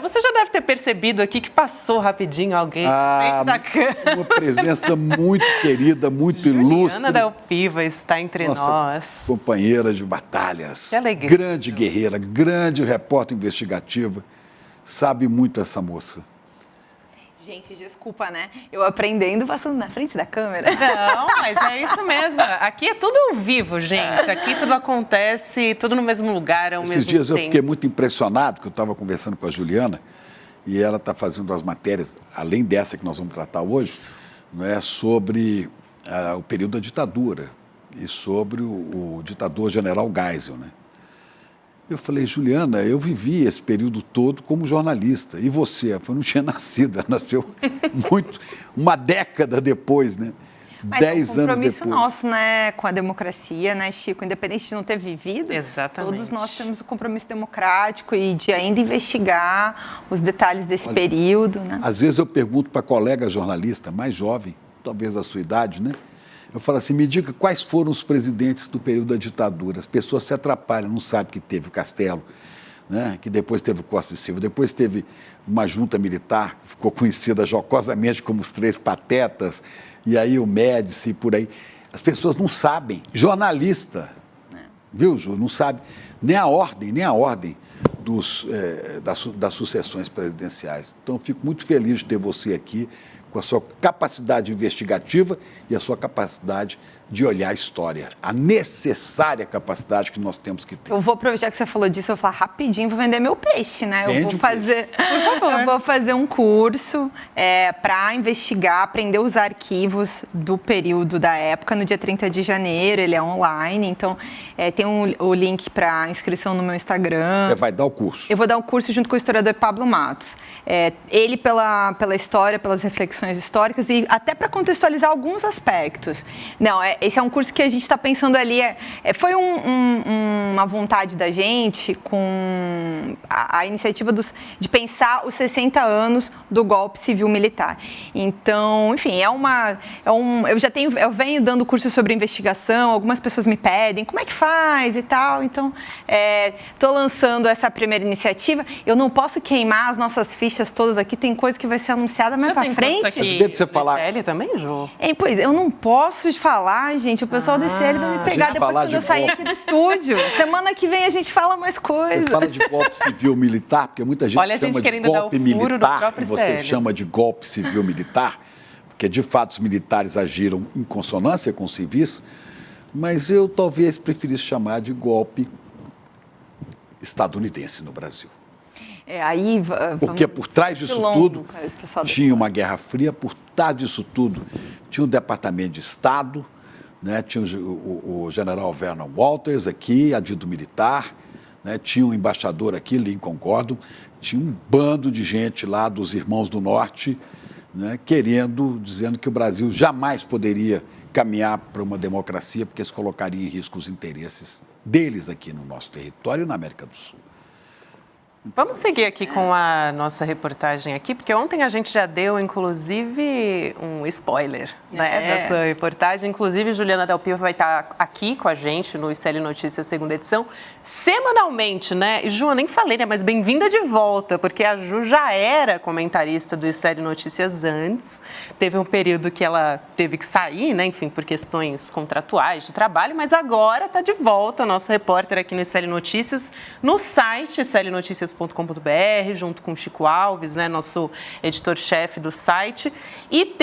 Você já deve ter percebido aqui que passou rapidinho alguém dentro da câmera. Uma presença muito querida, muito ilustre. Juliana Del Piva está entre nós. Companheira de batalhas. Que alegria. Grande guerreira, grande repórter investigativa. Sabe muito essa moça. Gente, desculpa, né? Eu aprendendo passando na frente da câmera. Não, mas é isso mesmo. Aqui é tudo ao vivo, gente. Aqui tudo acontece, tudo no mesmo lugar, ao mesmo tempo. Esses dias eu fiquei muito impressionado, porque eu estava conversando com a Juliana, e ela está fazendo as matérias, além dessa que nós vamos tratar hoje, né, sobre o período da ditadura e sobre o ditador General Geisel, né? Eu falei, Juliana, eu vivi esse período todo como jornalista. E você? Ela falou, não tinha nascido, ela nasceu uma década depois, né? Mas 10 é um anos compromisso depois. nosso, né, com a democracia, né, Chico? Independente de não ter vivido, Exatamente. todos nós temos o compromisso democrático e de ainda investigar os detalhes desse período, né? Às vezes eu pergunto para colega jornalista mais jovem, talvez da sua idade, né? Eu falo assim, me diga quais foram os presidentes do período da ditadura. As pessoas se atrapalham, não sabem que teve o Castelo, né? Que depois teve o Costa e Silva, depois teve uma junta militar, que ficou conhecida jocosamente como os Três Patetas, e aí o Médici e por aí. As pessoas não sabem. Jornalista, viu, Ju? Não sabe nem a ordem das sucessões presidenciais. Então, eu fico muito feliz de ter você aqui com a sua capacidade investigativa e a sua capacidade de olhar a história, a necessária capacidade que nós temos que ter. Eu vou aproveitar que você falou disso, eu vou falar rapidinho, vou vender meu peixe, né? Vende eu vou fazer, por favor. Eu vou fazer um curso para investigar, aprender os arquivos do período da época, no dia 30 de janeiro, ele é online, então tem o link para inscrição no meu Instagram. Você vai dar o curso? Eu vou dar o curso junto com o historiador Pablo Matos. Ele pela história, pelas reflexões históricas e até para contextualizar alguns aspectos. Não, esse é um curso que a gente está pensando ali. Foi uma vontade da gente com a iniciativa de pensar os 60 anos do golpe civil-militar. Então, enfim, eu venho dando curso sobre investigação, algumas pessoas me pedem como é que faz e tal. Então, estou lançando essa primeira iniciativa. Eu não posso queimar as nossas fichas todas aqui, tem coisa que vai ser anunciada mais para frente. Você falar... ICL também, Ju? Pois, eu não posso falar, gente. O pessoal do ICL vai me pegar depois quando eu sair aqui do estúdio. Semana que vem a gente fala mais coisas. Você fala de golpe civil-militar, porque muita gente chama de golpe militar e você chama de golpe civil-militar, porque de fato os militares agiram em consonância com os civis, mas eu talvez preferisse chamar de golpe estadunidense no Brasil. Porque por trás disso tudo tinha uma Guerra Fria, por trás disso tudo tinha o Departamento de Estado, né? Tinha o general Vernon Walters aqui, adido militar, né? Tinha um embaixador aqui, Lincoln Gordon, tinha um bando de gente lá dos Irmãos do Norte, né? Dizendo que o Brasil jamais poderia caminhar para uma democracia porque isso colocaria em risco os interesses deles aqui no nosso território e na América do Sul. Vamos seguir aqui com a nossa reportagem aqui, porque ontem a gente já deu, inclusive, um spoiler dessa reportagem. Inclusive, Juliana Del Piva vai estar aqui com a gente no ICL Notícias, segunda edição, semanalmente, né? E, Ju, eu nem falei, né? Mas bem-vinda de volta, porque a Ju já era comentarista do ICL Notícias antes. Teve um período que ela teve que sair, né? Enfim, por questões contratuais de trabalho, mas agora está de volta, nossa repórter aqui no ICL Notícias, no site iclnoticias.com.br, junto com o Chico Alves, né, nosso editor-chefe do site. E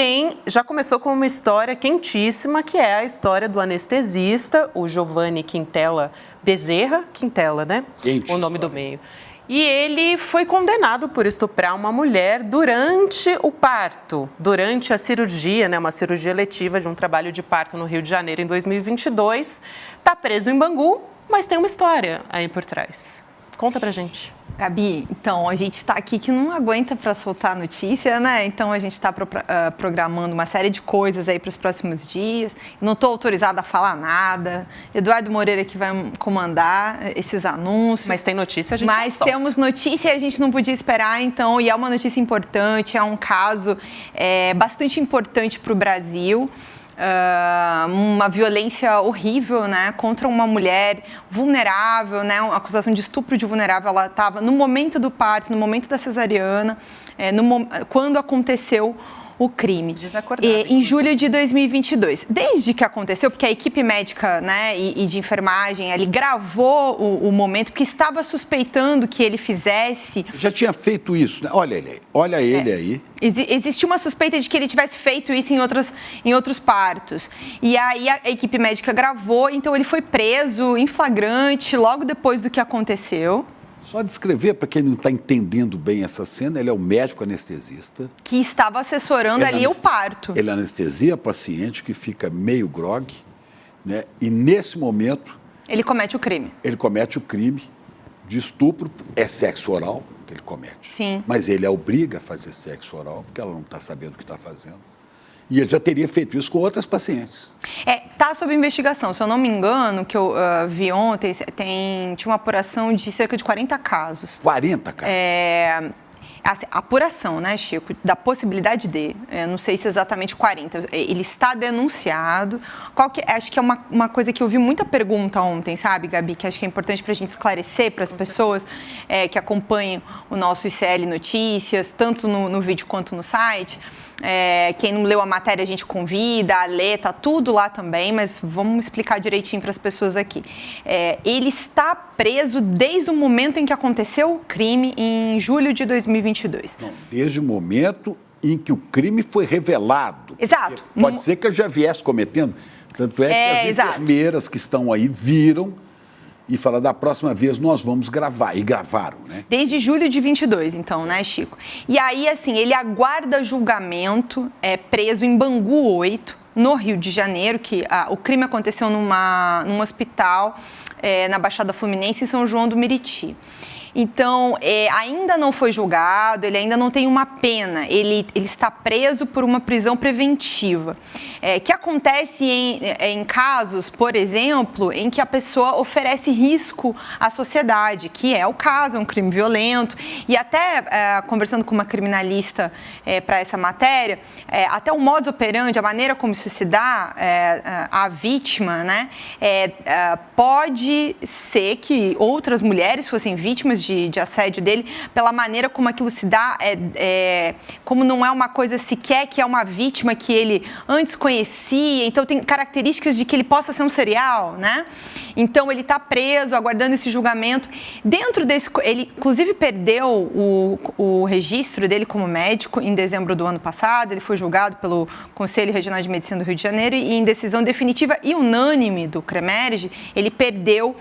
já começou com uma história quentíssima, que é a história do anestesista, o Giovanni Quintela Bezerra. Quintela, né? Quente o nome história. do meio. E ele foi condenado por estuprar uma mulher durante o parto, durante a cirurgia, né, uma cirurgia letiva de um trabalho de parto no Rio de Janeiro em 2022. Está preso em Bangu, mas tem uma história aí por trás. Conta pra gente. Gabi, então, a gente está aqui que não aguenta para soltar notícia, né? Então, a gente está programando uma série de coisas aí para os próximos dias. Não estou autorizada a falar nada. Eduardo Moreira que vai comandar esses anúncios. Mas tem notícia, a gente Mas temos notícia e a gente não podia esperar, então, e é uma notícia importante, é um caso bastante importante para o Brasil. Uma violência horrível, né, contra uma mulher vulnerável, né, uma acusação de estupro de vulnerável. Ela estava no momento do parto, no momento da cesariana, quando aconteceu o crime. Em julho de 2022. Desde que aconteceu, porque a equipe médica, né, e de enfermagem, ele gravou o momento, porque estava suspeitando que ele fizesse... Já tinha feito isso, né? Olha ele aí. Existia uma suspeita de que ele tivesse feito isso em outros partos. E aí a equipe médica gravou, então ele foi preso em flagrante logo depois do que aconteceu. Só descrever, para quem não está entendendo bem essa cena, ele é o médico anestesista. Que estava assessorando ali o parto. Ele anestesia a paciente que fica meio grogue, né? E nesse momento... Ele comete o crime. Ele comete o crime de estupro, é sexo oral que ele comete. Sim. Mas ele a obriga a fazer sexo oral, porque ela não está sabendo o que está fazendo. E ele já teria feito isso com outras pacientes. Está sob investigação. Se eu não me engano, que eu vi ontem, tinha uma apuração de cerca de 40 casos. 40 casos? Assim, apuração, né, Chico, da possibilidade de, não sei se exatamente 40, ele está denunciado. Acho que é uma coisa que eu vi muita pergunta ontem, sabe, Gabi, que acho que é importante para a gente esclarecer para as pessoas que acompanham o nosso ICL Notícias, tanto no vídeo quanto no site. Quem não leu a matéria a gente convida a ler, tá tudo lá também, mas vamos explicar direitinho para as pessoas aqui. Ele está preso desde o momento em que aconteceu o crime, em julho de 2022. Não, desde o momento em que o crime foi revelado. Exato. Pode ser que eu já viesse cometendo. Tanto é que as enfermeiras que estão aí viram e falaram, da próxima vez nós vamos gravar. E gravaram, né? Desde julho de 22, então, né, Chico? E aí, assim, ele aguarda julgamento, preso em Bangu 8, no Rio de Janeiro, que o crime aconteceu num hospital na Baixada Fluminense, em São João do Meriti. Então, ainda não foi julgado, ele ainda não tem uma pena, ele está preso por uma prisão preventiva, que acontece em casos, por exemplo, em que a pessoa oferece risco à sociedade, que é o caso, é um crime violento, e até conversando com uma criminalista para essa matéria, até o modus operandi, a maneira como isso se dá à vítima, né, pode ser que outras mulheres fossem vítimas de assédio dele, pela maneira como aquilo se dá, como não é uma coisa sequer que é uma vítima que ele antes conhecia, então tem características de que ele possa ser um serial, né? Então ele está preso, aguardando esse julgamento. Dentro desse, ele inclusive perdeu o registro dele como médico em dezembro do ano passado, ele foi julgado pelo Conselho Regional de Medicina do Rio de Janeiro e em decisão definitiva e unânime do CREMERGE, ele perdeu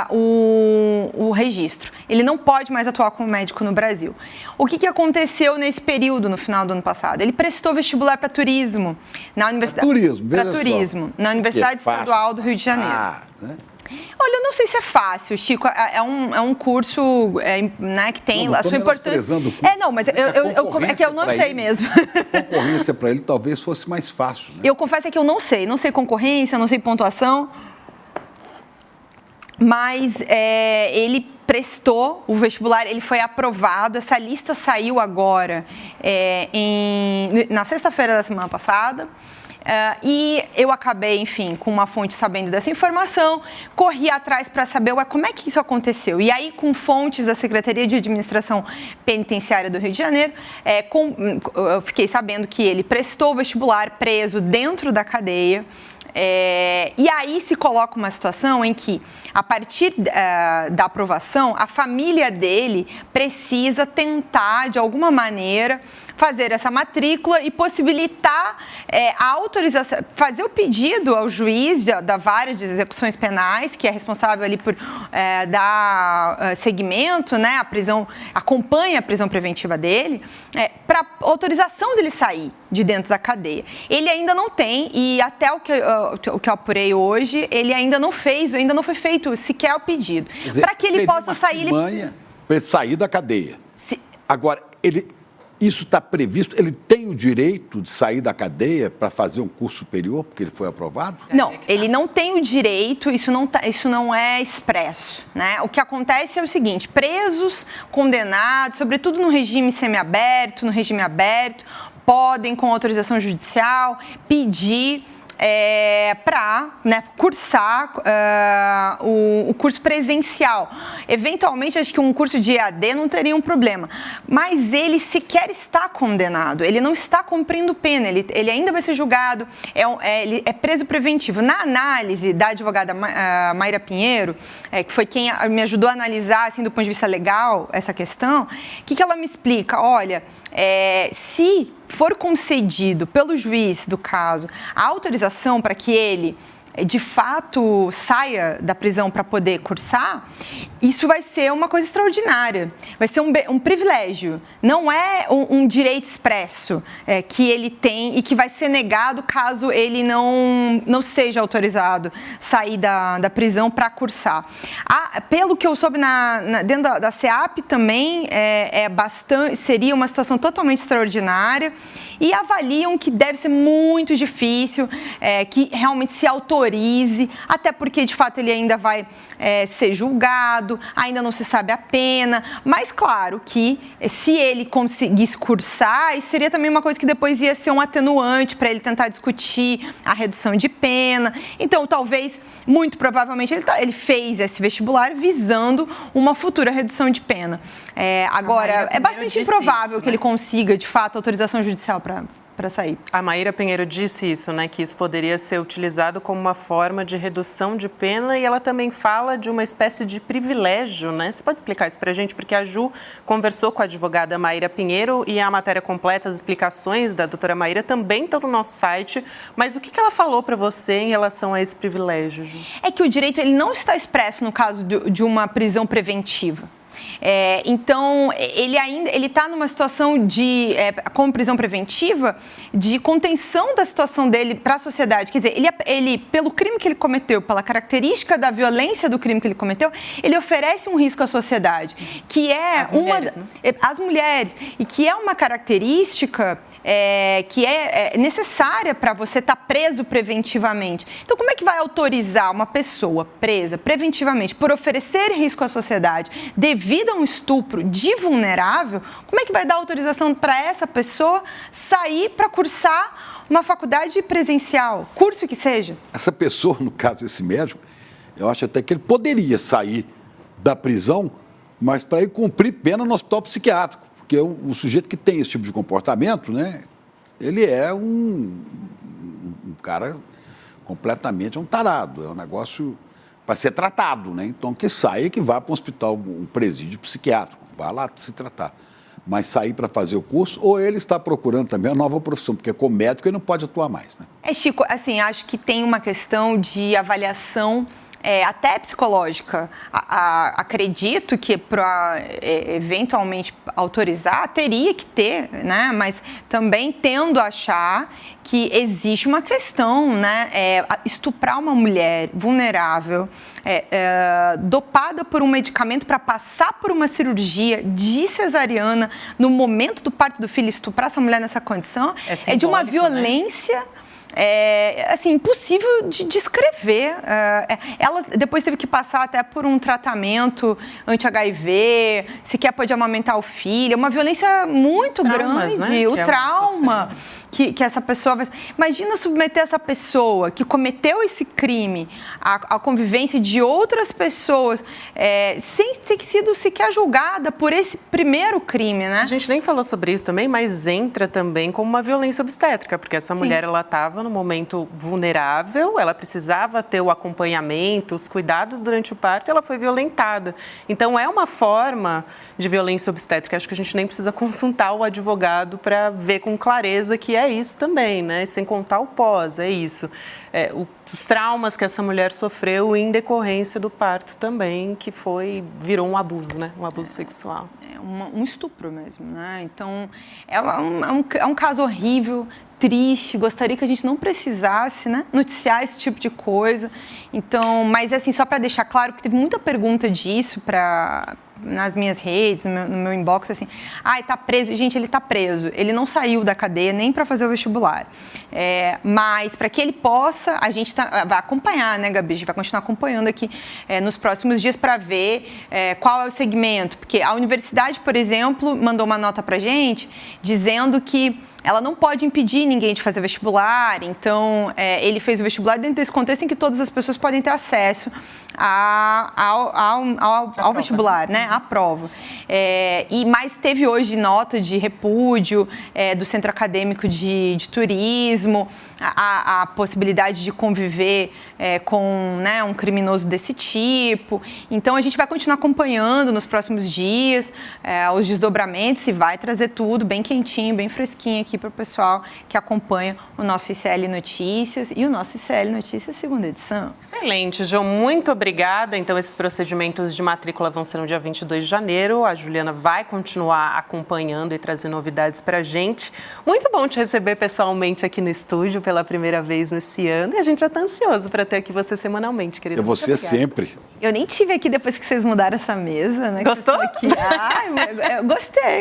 o registro. Ele não pode mais atuar como médico no Brasil. O que aconteceu nesse período, no final do ano passado? Ele prestou vestibular para turismo na Universidade. Turismo, na Universidade Estadual do Rio de Janeiro. Né? Olha, eu não sei se é fácil, Chico. É um curso né, que tem a sua importância. Não, mas é que eu não sei mesmo. A concorrência para ele talvez fosse mais fácil. Né? Eu confesso que eu não sei concorrência, não sei pontuação. Mas ele prestou o vestibular, ele foi aprovado, essa lista saiu agora na sexta-feira da semana passada. E eu acabei, enfim, com uma fonte sabendo dessa informação, corri atrás para saber como é que isso aconteceu. E aí, com fontes da Secretaria de Administração Penitenciária do Rio de Janeiro, eu fiquei sabendo que ele prestou o vestibular preso dentro da cadeia. E aí se coloca uma situação em que, a partir da aprovação, a família dele precisa tentar, de alguma maneira, fazer essa matrícula e possibilitar a autorização, fazer o pedido ao juiz da vara de execuções penais, que é responsável ali por dar seguimento, né, acompanha a prisão preventiva dele, para autorização dele sair de dentro da cadeia. Ele ainda não tem, e até o que eu apurei hoje, ele ainda não foi feito sequer o pedido. Para que ele possa sair... Para ele sair da cadeia. Agora, isso está previsto? Ele tem o direito de sair da cadeia para fazer um curso superior, porque ele foi aprovado? Não, ele não tem o direito, isso não é expresso, né? O que acontece é o seguinte, presos, condenados, sobretudo no regime semiaberto, no regime aberto, podem, com autorização judicial, pedir para cursar o curso presencial. Eventualmente, acho que um curso de EAD não teria um problema. Mas ele sequer está condenado, ele não está cumprindo pena, ele ainda vai ser julgado, ele é preso preventivo. Na análise da advogada Mayra Pinheiro, que foi quem me ajudou a analisar, assim, do ponto de vista legal, essa questão, o que ela me explica? Olha, se for concedido pelo juiz do caso a autorização para que ele, de fato, saia da prisão para poder cursar, isso vai ser uma coisa extraordinária, vai ser um privilégio, não é um direito expresso que ele tem e que vai ser negado caso ele não seja autorizado sair da prisão para cursar. Pelo que eu soube dentro da SEAP também seria uma situação totalmente extraordinária e avaliam que deve ser muito difícil que realmente se autorize, até porque de fato ele ainda vai ser julgado, ainda não se sabe a pena, mas claro que se ele conseguisse cursar, isso seria também uma coisa que depois ia ser um atenuante para ele tentar discutir a redução de pena. Então talvez, muito provavelmente, ele fez esse vestibular visando uma futura redução de pena. Agora, é bastante improvável que ele consiga de fato autorização judicial para sair. A Maíra Pinheiro disse isso, né, que isso poderia ser utilizado como uma forma de redução de pena, e ela também fala de uma espécie de privilégio, né? Você pode explicar isso para a gente? Porque a Ju conversou com a advogada Maíra Pinheiro e a matéria completa, as explicações da doutora Maíra também estão no nosso site, mas o que ela falou para você em relação a esse privilégio, Ju? É que o direito ele não está expresso no caso de uma prisão preventiva. Então, ele está numa situação como prisão preventiva, de contenção da situação dele para a sociedade. Quer dizer, ele, pelo crime que ele cometeu, pela característica da violência do crime que ele cometeu, ele oferece um risco à sociedade, que é às mulheres, e que é uma característica que é necessária para você estar preso preventivamente. Então, como é que vai autorizar uma pessoa presa preventivamente por oferecer risco à sociedade devido a um estupro de vulnerável? Como é que vai dar autorização para essa pessoa sair para cursar uma faculdade presencial, curso que seja? Essa pessoa, no caso desse médico, eu acho até que ele poderia sair da prisão, mas para ir cumprir pena no hospital psiquiátrico. Porque o sujeito que tem esse tipo de comportamento, né, ele é um cara completamente um tarado, é um negócio para ser tratado, né? Então, que saia, que vá para um hospital, um presídio psiquiátrico, vá lá se tratar. Mas sair para fazer o curso, ou ele está procurando também a nova profissão, porque como médico ele não pode atuar mais, né? Chico, assim, acho que tem uma questão de avaliação até psicológica. Acredito que para eventualmente autorizar, teria que ter, né? Mas também tendo a achar que existe uma questão, né? Estuprar uma mulher vulnerável, dopada por um medicamento para passar por uma cirurgia de cesariana no momento do parto do filho, estuprar essa mulher nessa condição, é de uma violência... Né? Assim, impossível de descrever. Ela depois teve que passar até por um tratamento anti-HIV, sequer pode amamentar o filho. É uma violência muito grande, né? O trauma que essa pessoa vai... Imagina submeter essa pessoa que cometeu esse crime à convivência de outras pessoas, sem ter sido sequer julgada por esse primeiro crime, né? A gente nem falou sobre isso também, mas entra também como uma violência obstétrica, porque essa mulher, ela estava no momento vulnerável, ela precisava ter o acompanhamento, os cuidados durante o parto, e ela foi violentada. Então, é uma forma de violência obstétrica. Acho que a gente nem precisa consultar o advogado para ver com clareza que é isso também, né? Sem contar o pós, é isso. Os traumas que essa mulher sofreu em decorrência do parto também, que virou um abuso, né? Um abuso sexual. Um estupro mesmo, né? Então, é um caso horrível, triste, gostaria que a gente não precisasse, né, noticiar esse tipo de coisa. Então, mas assim, só para deixar claro que teve muita pergunta disso nas minhas redes, no meu inbox, assim, tá preso. Gente, ele tá preso, ele não saiu da cadeia nem para fazer o vestibular. Mas para que ele possa, a gente vai acompanhar, né, Gabi? A gente vai continuar acompanhando aqui nos próximos dias para ver qual é o segmento. Porque a universidade, por exemplo, mandou uma nota para a gente dizendo que ela não pode impedir ninguém de fazer vestibular, então ele fez o vestibular dentro desse contexto em que todas as pessoas podem ter acesso ao vestibular, né? À prova. Mas teve hoje nota de repúdio do Centro Acadêmico de Turismo, a possibilidade de conviver com, né, um criminoso desse tipo. Então, a gente vai continuar acompanhando nos próximos dias os desdobramentos e vai trazer tudo bem quentinho, bem fresquinho aqui para o pessoal que acompanha o nosso ICL Notícias e o nosso ICL Notícias segunda edição. Excelente, João. Muito obrigada. Então, esses procedimentos de matrícula vão ser no dia 22 de janeiro. A Juliana vai continuar acompanhando e trazer novidades para a gente. Muito bom te receber pessoalmente aqui no estúdio pela primeira vez nesse ano. E a gente já está ansioso para ter aqui você semanalmente, querida. Você sempre. Eu nem tive aqui depois que vocês mudaram essa mesa, né? Gostou? Aqui. Eu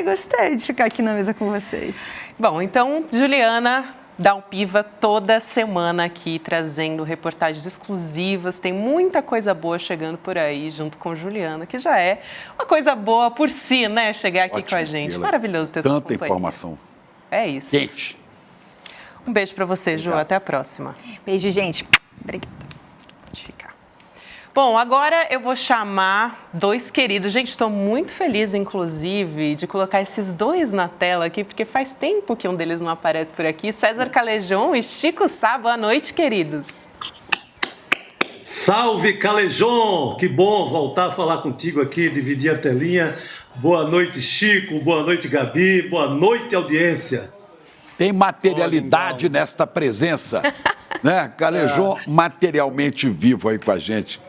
gostei de ficar aqui na mesa com vocês. Bom, então, Juliana Dalpiva toda semana aqui trazendo reportagens exclusivas. Tem muita coisa boa chegando por aí, junto com Juliana, que já é uma coisa boa por si, né? Chegar aqui com a gente. Maravilhoso ter tanta informação. É isso. Quente. Um beijo para você, Ju. Até a próxima. Beijo, gente. Obrigada. Pode ficar. Bom, agora eu vou chamar dois queridos. Gente, estou muito feliz, inclusive, de colocar esses dois na tela aqui, porque faz tempo que um deles não aparece por aqui. César Calejon e Chico Sá. Boa noite, queridos. Salve, Calejon! Que bom voltar a falar contigo aqui, dividir a telinha. Boa noite, Chico. Boa noite, Gabi. Boa noite, audiência. Tem materialidade nesta presença, né? Calejon materialmente vivo aí com a gente.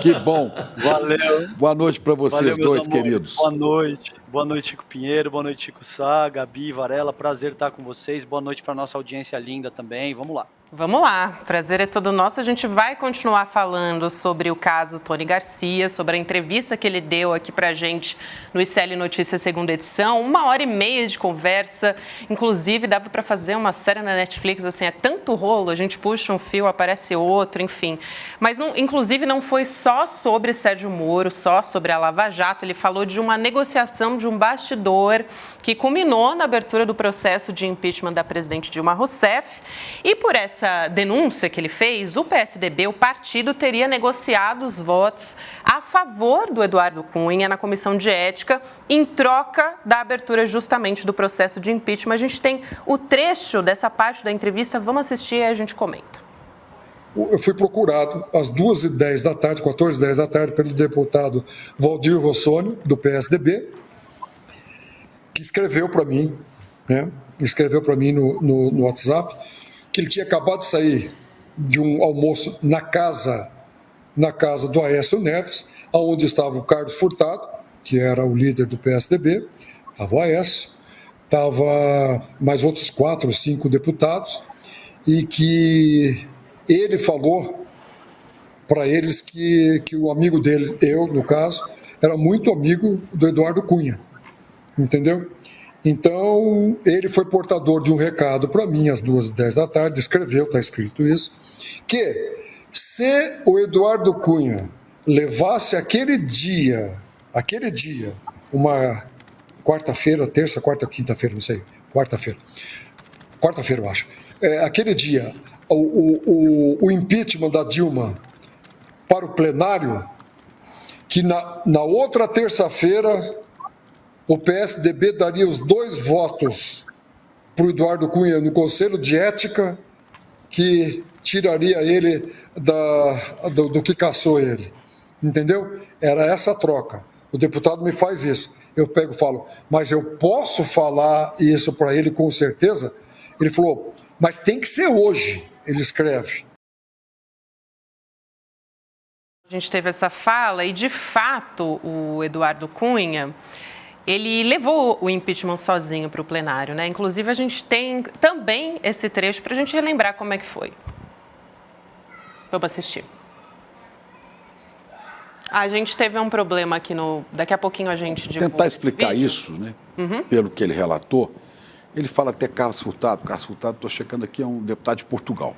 Que bom. Valeu. Boa noite para vocês. Valeu, dois queridos. Boa noite. Boa noite, Chico Pinheiro. Boa noite, Chico Sá, Gabi, Varela. Prazer estar com vocês. Boa noite para nossa audiência linda também. Vamos lá. Vamos lá, prazer é todo nosso. A gente vai continuar falando sobre o caso Tony Garcia, sobre a entrevista que ele deu aqui pra gente no ICL Notícias segunda edição. 1h30 de conversa, inclusive dá para fazer uma série na Netflix, assim, é tanto rolo, a gente puxa um fio, aparece outro, enfim. Mas, inclusive, não foi só sobre Sérgio Moro, só sobre a Lava Jato, ele falou de uma negociação, de um bastidor que culminou na abertura do processo de impeachment da presidente Dilma Rousseff. E por essa denúncia que ele fez, o PSDB, o partido, teria negociado os votos a favor do Eduardo Cunha na Comissão de Ética, em troca da abertura justamente do processo de impeachment. A gente tem o trecho dessa parte da entrevista, vamos assistir e a gente comenta. Eu fui procurado às 2h10 da tarde, 14h10 da tarde, pelo deputado Valdir Rossoni, do PSDB, que escreveu para mim, né? Escreveu para mim no WhatsApp, que ele tinha acabado de sair de um almoço na casa do Aécio Neves, onde estava o Carlos Furtado, que era o líder do PSDB, estava o Aécio, estava mais outros 4 ou 5 deputados, e que ele falou para eles que o amigo dele, eu, no caso, era muito amigo do Eduardo Cunha, entendeu? Então, ele foi portador de um recado para mim às 2h10 da tarde, escreveu, está escrito isso, que se o Eduardo Cunha levasse aquele dia, uma quarta-feira, terça, quarta, quinta-feira, não sei, quarta-feira eu acho, aquele dia, o impeachment da Dilma para o plenário, que na outra terça-feira o PSDB daria os 2 votos para o Eduardo Cunha no Conselho de Ética, que tiraria ele do que caçou ele. Entendeu? Era essa a troca. O deputado me faz isso. Eu pego e falo, mas eu posso falar isso para ele com certeza? Ele falou, mas tem que ser hoje, ele escreve. A gente teve essa fala e, de fato, o Eduardo Cunha, ele levou o impeachment sozinho para o plenário, né? Inclusive, a gente tem também esse trecho para a gente relembrar como é que foi. Vamos assistir. A gente teve um problema aqui daqui a pouquinho a gente divulga. Tentar explicar isso, né? Pelo que ele relatou, ele fala até Carlos Furtado. Carlos Furtado, estou checando aqui, é um deputado de Portugal.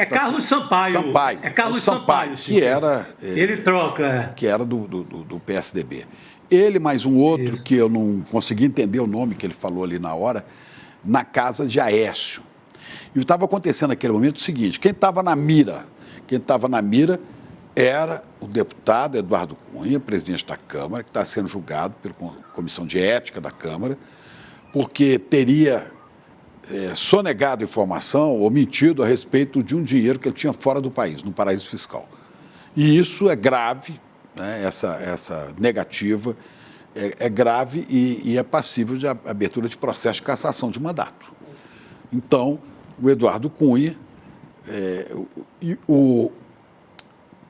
Carlos Sampaio. É Carlos Sampaio, que era... ele troca. Que era do PSDB. Ele mais um outro, isso, que eu não consegui entender o nome que ele falou ali na hora, na casa de Aécio. E estava acontecendo naquele momento o seguinte, quem estava na mira era o deputado Eduardo Cunha, presidente da Câmara, que está sendo julgado pela Comissão de Ética da Câmara, porque teria sonegado informação ou mentido a respeito de um dinheiro que ele tinha fora do país, no paraíso fiscal. E isso é grave, né? Essa negativa é grave e é passível de abertura de processo de cassação de mandato. Então, o Eduardo Cunha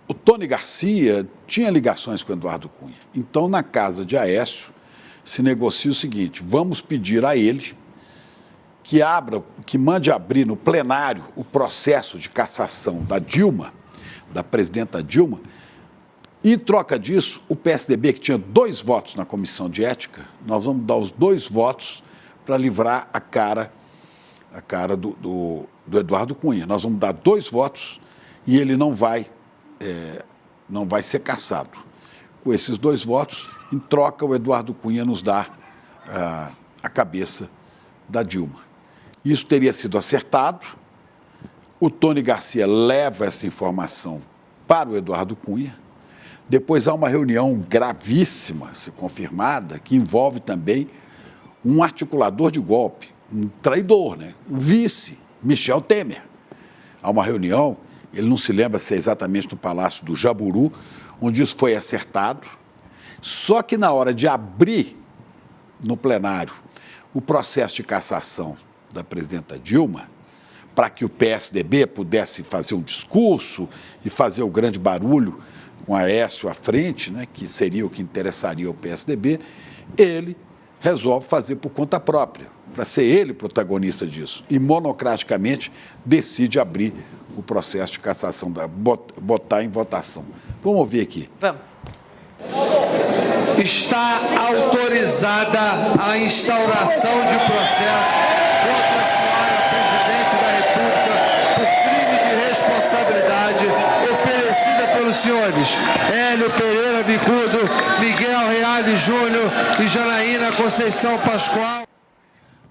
o Tony Garcia tinha ligações com o Eduardo Cunha. Então, na casa de Aécio, se negocia o seguinte, vamos pedir a ele que mande abrir no plenário o processo de cassação da Dilma, da presidenta Dilma. Em troca disso, o PSDB, que tinha 2 votos na Comissão de Ética, nós vamos dar os 2 votos para livrar a cara do Eduardo Cunha. Nós vamos dar 2 votos e ele não vai ser cassado. Com esses 2 votos, em troca, o Eduardo Cunha nos dá a cabeça da Dilma. Isso teria sido acertado. O Tony Garcia leva essa informação para o Eduardo Cunha. Depois há uma reunião gravíssima, se confirmada, que envolve também um articulador de golpe, um traidor, né? O vice, Michel Temer. Há uma reunião, ele não se lembra se é exatamente no Palácio do Jaburu, onde isso foi acertado. Só que na hora de abrir no plenário o processo de cassação da presidenta Dilma, para que o PSDB pudesse fazer um discurso e fazer o grande barulho com Aécio à frente, né, que seria o que interessaria ao PSDB, ele resolve fazer por conta própria, para ser ele protagonista disso. E monocraticamente decide abrir o processo de cassação, botar em votação. Vamos ouvir aqui. Vamos. Está autorizada a instauração de processo contra a senhora presidente da República por crime de responsabilidade oferecida pelos senhores Hélio Pereira Bicudo, Miguel Reale Júnior e Janaína Conceição Pascoal.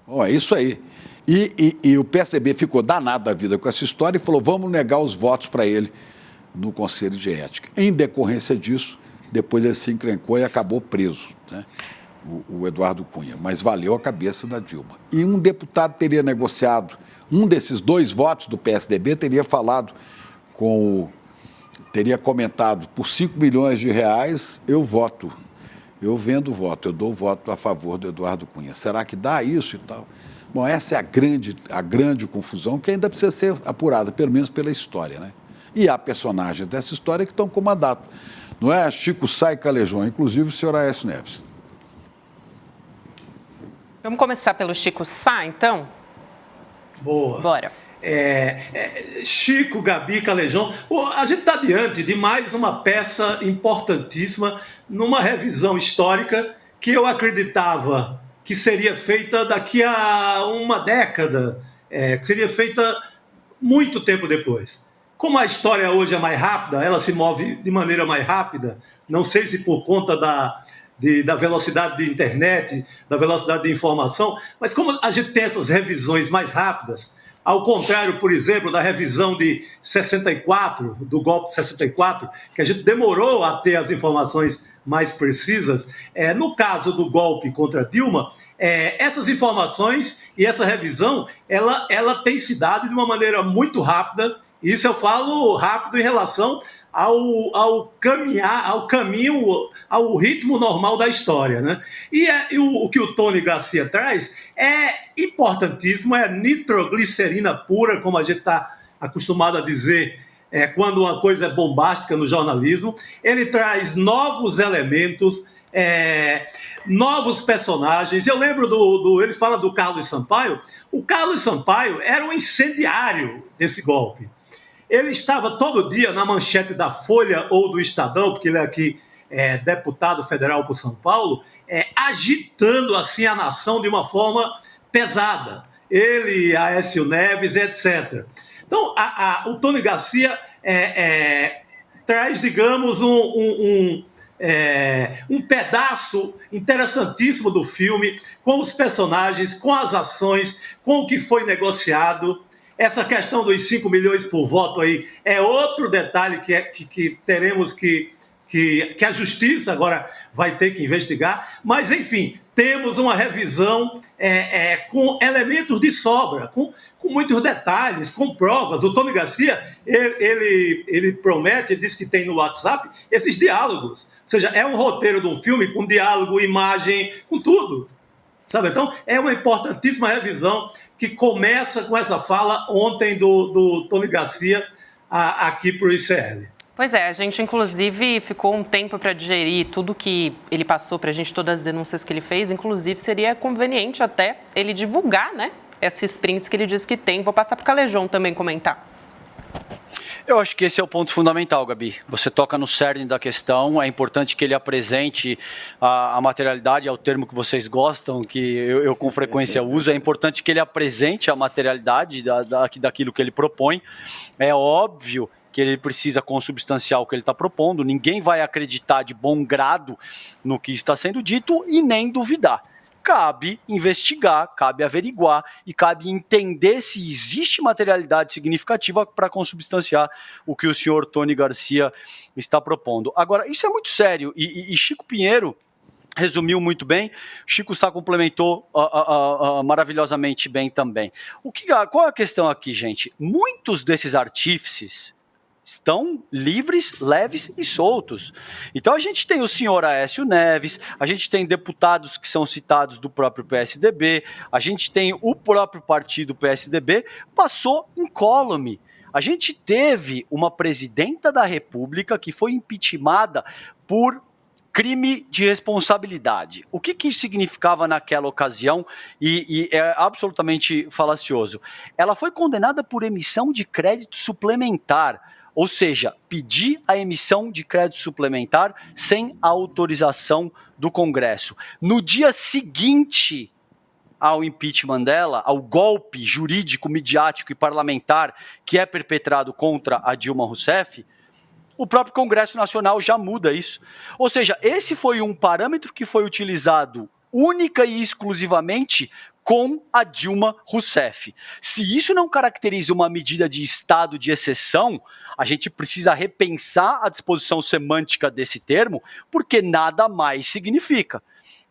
Bom, é isso aí. E o PSDB ficou danado da vida com essa história e falou, vamos negar os votos para ele no Conselho de Ética. Em decorrência disso, depois ele se encrencou e acabou preso, né? O Eduardo Cunha, mas valeu a cabeça da Dilma. E um deputado teria negociado, um desses 2 votos do PSDB teria falado teria comentado, por 5 milhões de reais eu voto, eu vendo o voto, eu dou o voto a favor do Eduardo Cunha. Será que dá isso e tal? Bom, essa é a grande confusão que ainda precisa ser apurada, pelo menos pela história, né? E há personagens dessa história que estão com mandato. Não é Chico Sá e Calejão, inclusive o senhor Aécio Neves. Vamos começar pelo Chico Sá, então? Boa. Bora. Chico, Gabi, Calejão, a gente está diante de mais uma peça importantíssima numa revisão histórica que eu acreditava que seria feita daqui a uma década, que seria feita muito tempo depois. Como a história hoje é mais rápida, ela se move de maneira mais rápida, não sei se por conta da velocidade de internet, da velocidade de informação, mas como a gente tem essas revisões mais rápidas, ao contrário, por exemplo, da revisão de 64, do golpe de 64, que a gente demorou a ter as informações mais precisas, no caso do golpe contra Dilma, essas informações e essa revisão, ela tem se dado de uma maneira muito rápida. Isso eu falo rápido em relação ao caminho, ao ritmo normal da história, né? E o que o Tony Garcia traz é importantíssimo, é nitroglicerina pura, como a gente está acostumado a dizer quando uma coisa é bombástica no jornalismo. Ele traz novos elementos, novos personagens. Eu lembro ele fala do Carlos Sampaio. O Carlos Sampaio era um incendiário desse golpe. Ele estava todo dia na manchete da Folha ou do Estadão, porque ele é aqui deputado federal por São Paulo, agitando assim a nação de uma forma pesada. Ele, Aécio Neves, etc. Então, o Tony Garcia traz, digamos, um pedaço interessantíssimo do filme, com os personagens, com as ações, com o que foi negociado. Essa questão dos 5 milhões por voto aí é outro detalhe que teremos que a Justiça agora vai ter que investigar. Mas, enfim, temos uma revisão com elementos de sobra, com muitos detalhes, com provas. O Tony Garcia, ele promete, diz que tem no WhatsApp, esses diálogos. Ou seja, é um roteiro de um filme com diálogo, imagem, com tudo. Sabe? Então, é uma importantíssima revisão que começa com essa fala ontem do Tony Garcia aqui para o ICL. Pois é, a gente inclusive ficou um tempo para digerir tudo que ele passou para a gente, todas as denúncias que ele fez. Inclusive, seria conveniente até ele divulgar, né, esses prints que ele disse que tem. Vou passar para o Calejão também comentar. Eu acho que esse é o ponto fundamental, Gabi. Você toca no cerne da questão. É importante que ele apresente a materialidade, é o termo que vocês gostam, que eu com frequência uso. É importante que ele apresente a materialidade daquilo que ele propõe. É óbvio que ele precisa consubstanciar o que ele está propondo. Ninguém vai acreditar de bom grado no que está sendo dito e nem duvidar. cabe investigar, cabe averiguar e cabe entender se existe materialidade significativa para consubstanciar o que o senhor Tony Garcia está propondo. Agora, isso é muito sério e Chico Pinheiro resumiu muito bem, Chico Sá complementou maravilhosamente bem também. Qual é a questão aqui, gente? Muitos desses artífices estão livres, leves e soltos. Então a gente tem o senhor Aécio Neves, a gente tem deputados que são citados do próprio PSDB, a gente tem o próprio partido PSDB, passou incólume. A gente teve uma presidenta da República que foi impeachmentada por crime de responsabilidade. O que isso significava naquela ocasião e é absolutamente falacioso? Ela foi condenada por emissão de crédito suplementar, ou seja, pedir a emissão de crédito suplementar sem a autorização do Congresso. No dia seguinte ao impeachment dela, ao golpe jurídico, midiático e parlamentar que é perpetrado contra a Dilma Rousseff, o próprio Congresso Nacional já muda isso. Ou seja, esse foi um parâmetro que foi utilizado única e exclusivamente com a Dilma Rousseff. Se isso não caracteriza uma medida de estado de exceção, a gente precisa repensar a disposição semântica desse termo, porque nada mais significa.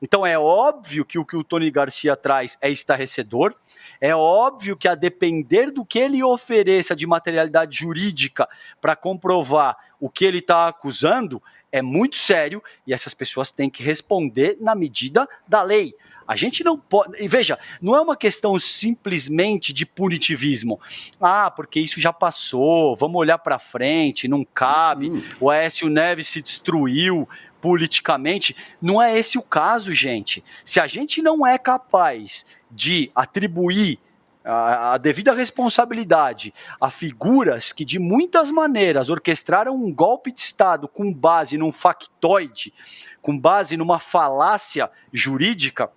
Então é óbvio que o Tony Garcia traz é estarrecedor, é óbvio que a depender do que ele ofereça de materialidade jurídica para comprovar o que ele está acusando, é muito sério e essas pessoas têm que responder na medida da lei. A gente não pode... E veja, não é uma questão simplesmente de punitivismo. Porque isso já passou, vamos olhar para frente, não cabe, o Aécio Neves se destruiu politicamente. Não é esse o caso, gente. Se a gente não é capaz de atribuir a devida responsabilidade a figuras que de muitas maneiras orquestraram um golpe de Estado com base num factoide, com base numa falácia jurídica,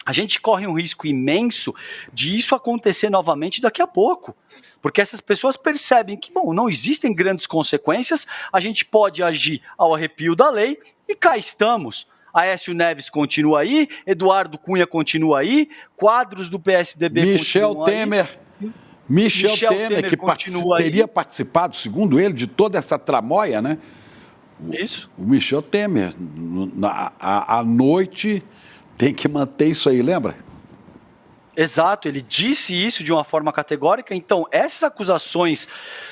a gente corre um risco imenso de isso acontecer novamente daqui a pouco. Porque essas pessoas percebem que, não existem grandes consequências, a gente pode agir ao arrepio da lei e cá estamos. Aécio Neves continua aí, Eduardo Cunha continua aí, quadros do PSDB Michel Temer. aí. Michel Temer, que teria participado, segundo ele, de toda essa tramóia, né? Isso. O Michel Temer, à noite, tem que manter isso aí, lembra? Exato, ele disse isso de uma forma categórica. Então, essas acusações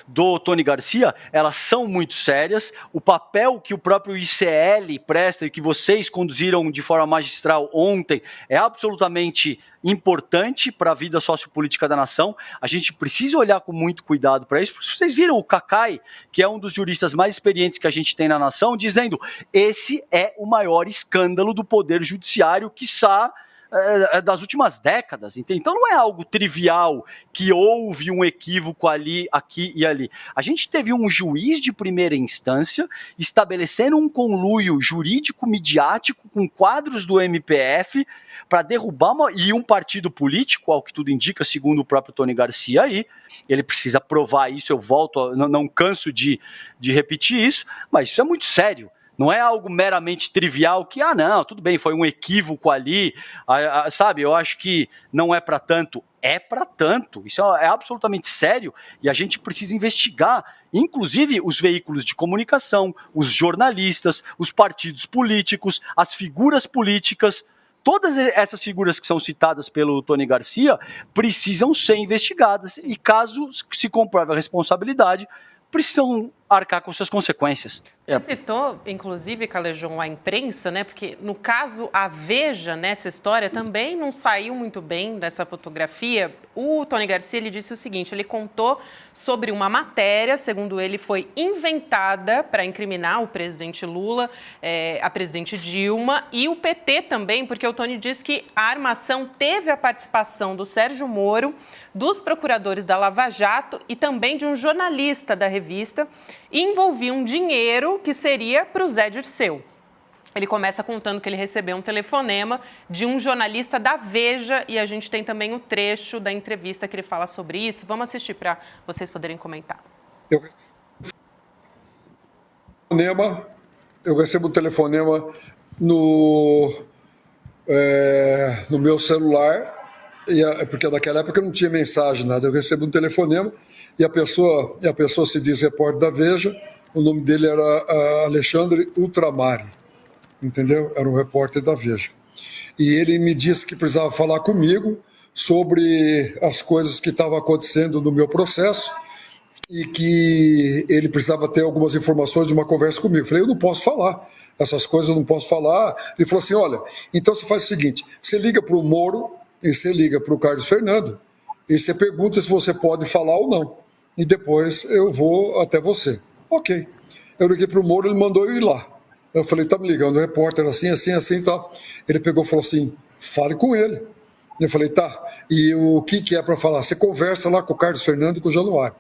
do Tony Garcia, elas são muito sérias. O papel que o próprio ICL presta e que vocês conduziram de forma magistral ontem é absolutamente importante para a vida sociopolítica da nação. A gente precisa olhar com muito cuidado para isso. Vocês viram o Cacai, que é um dos juristas mais experientes que a gente tem na nação, dizendo: esse é o maior escândalo do poder judiciário, quiçá das últimas décadas. Então não é algo trivial que houve um equívoco ali, aqui e ali. A gente teve um juiz de primeira instância estabelecendo um conluio jurídico midiático com quadros do MPF para derrubar e um partido político, ao que tudo indica, segundo o próprio Tony Garcia aí. Ele precisa provar isso, eu volto, não canso de repetir isso, mas isso é muito sério. Não é algo meramente trivial que, não, tudo bem, foi um equívoco ali, sabe? Eu acho que não é para tanto. É para tanto. Isso é absolutamente sério e a gente precisa investigar, inclusive os veículos de comunicação, os jornalistas, os partidos políticos, as figuras políticas. Todas essas figuras que são citadas pelo Tony Garcia precisam ser investigadas e, caso se comprove a responsabilidade, precisam arcar com suas consequências. Você citou, inclusive, Calejão, a imprensa, né? Porque, no caso, a Veja, nessa história, também não saiu muito bem dessa fotografia. O Tony Garcia, ele disse o seguinte, ele contou sobre uma matéria, segundo ele, foi inventada para incriminar o presidente Lula, a presidente Dilma e o PT também, porque o Tony disse que a armação teve a participação do Sérgio Moro, dos procuradores da Lava Jato e também de um jornalista da revista, e envolvia um dinheiro que seria para o Zé Dirceu. Ele começa contando que ele recebeu um telefonema de um jornalista da Veja e a gente tem também o trecho da entrevista que ele fala sobre isso. Vamos assistir para vocês poderem comentar. Eu recebo um telefonema no no meu celular, porque naquela época não tinha mensagem, nada. Eu recebo um telefonema e a pessoa se diz repórter da Veja, o nome dele era Alexandre Ultramari, entendeu? Era um repórter da Veja. E ele me disse que precisava falar comigo sobre as coisas que estavam acontecendo no meu processo e que ele precisava ter algumas informações de uma conversa comigo. Eu falei, eu não posso falar, essas coisas eu não posso falar. Ele falou assim, olha, então você faz o seguinte, você liga para o Moro e você liga para o Carlos Fernando e você pergunta se você pode falar ou não. E depois eu vou até você. Ok. Eu liguei para o Moro, ele mandou eu ir lá. Eu falei, tá me ligando, o repórter assim e tal. Ele pegou e falou assim, fale com ele. Eu falei, tá, e o que é para falar? Você conversa lá com o Carlos Fernando e com o Januário.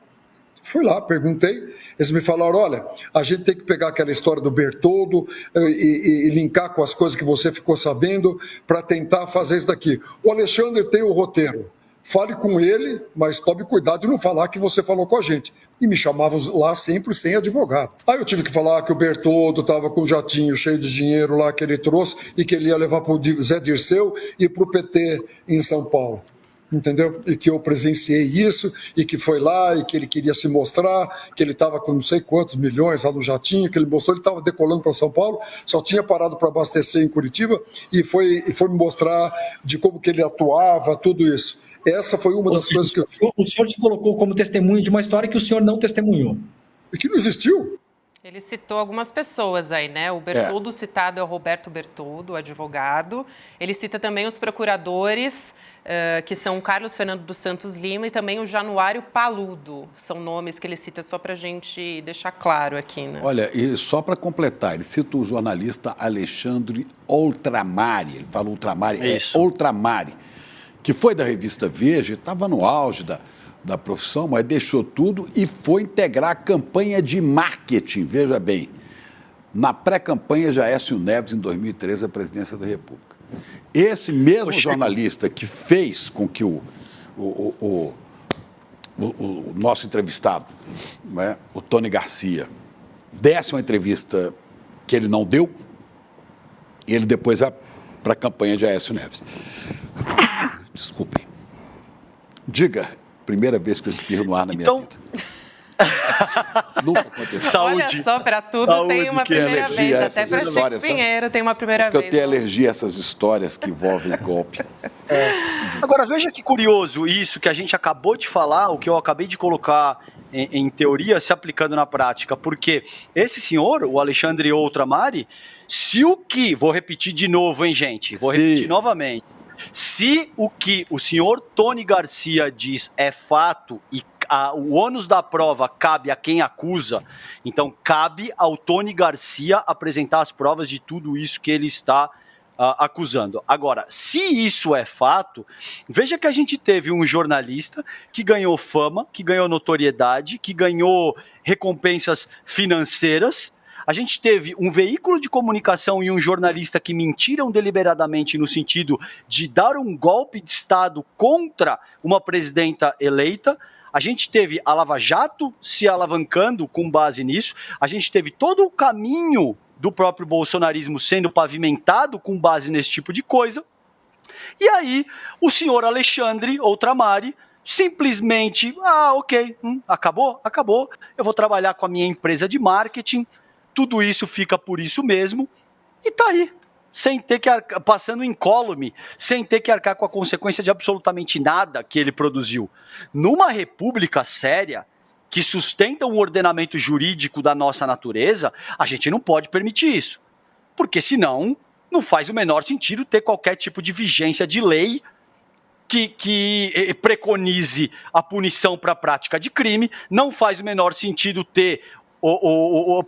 Fui lá, perguntei, eles me falaram, olha, a gente tem que pegar aquela história do Bertoldo e linkar com as coisas que você ficou sabendo para tentar fazer isso daqui. O Alexandre tem o roteiro, fale com ele, mas tome cuidado de não falar que você falou com a gente. E me chamavam lá sempre sem advogado. Aí eu tive que falar que o Bertoldo estava com um jatinho cheio de dinheiro lá que ele trouxe e que ele ia levar para o Zé Dirceu e para o PT em São Paulo. Entendeu? E que eu presenciei isso, e que foi lá, e que ele queria se mostrar, que ele estava com não sei quantos milhões lá no jatinho, que ele mostrou, ele estava decolando para São Paulo, só tinha parado para abastecer em Curitiba, e foi me mostrar de como que ele atuava, tudo isso. Essa foi uma das coisas que o senhor se colocou como testemunho de uma história que o senhor não testemunhou. E que não existiu. Ele citou algumas pessoas aí, né? O Bertoldo citado é o Roberto Bertoldo, advogado. Ele cita também os procuradores, que são o Carlos Fernando dos Santos Lima e também o Januário Paludo. São nomes que ele cita só para a gente deixar claro aqui, né? Olha, e só para completar, ele cita o jornalista Alexandre Ultramari. Ele fala Ultramari, Ultramari, que foi da revista Veja, estava no auge da profissão, mas deixou tudo e foi integrar a campanha de marketing, veja bem, na pré-campanha de Aécio Neves, em 2013, a presidência da República. Esse mesmo jornalista que fez com que o nosso entrevistado, né, o Tony Garcia, desse uma entrevista que ele não deu, ele depois vai para a campanha de Aécio Neves. Desculpem. Diga, primeira vez que eu espirro no ar na minha vida. Nunca aconteceu. Saúde. Olha só, para tudo tem uma primeira vez. Até para Chico Pinheiro tem uma primeira vez. Eu tenho alergia a essas histórias que envolvem golpe. Agora, veja que curioso isso que a gente acabou de falar, o que eu acabei de colocar em teoria, se aplicando na prática. Porque esse senhor, o Alexandre Ultramari, se o que... Vou repetir de novo, hein, gente? Vou repetir novamente. Se o que o senhor Tony Garcia diz é fato e o ônus da prova cabe a quem acusa, então cabe ao Tony Garcia apresentar as provas de tudo isso que ele está acusando. Agora, se isso é fato, veja que a gente teve um jornalista que ganhou fama, que ganhou notoriedade, que ganhou recompensas financeiras. A gente teve um veículo de comunicação e um jornalista que mentiram deliberadamente no sentido de dar um golpe de Estado contra uma presidenta eleita. A gente teve a Lava Jato se alavancando com base nisso. A gente teve todo o caminho do próprio bolsonarismo sendo pavimentado com base nesse tipo de coisa. E aí, o senhor Alexandre Ultramari simplesmente, ok, acabou, eu vou trabalhar com a minha empresa de marketing, tudo isso fica por isso mesmo, e tá aí, sem ter que passando incólume, sem ter que arcar com a consequência de absolutamente nada que ele produziu. Numa república séria, que sustenta um ordenamento jurídico da nossa natureza, a gente não pode permitir isso. Porque senão, não faz o menor sentido ter qualquer tipo de vigência de lei que preconize a punição para a prática de crime, não faz o menor sentido ter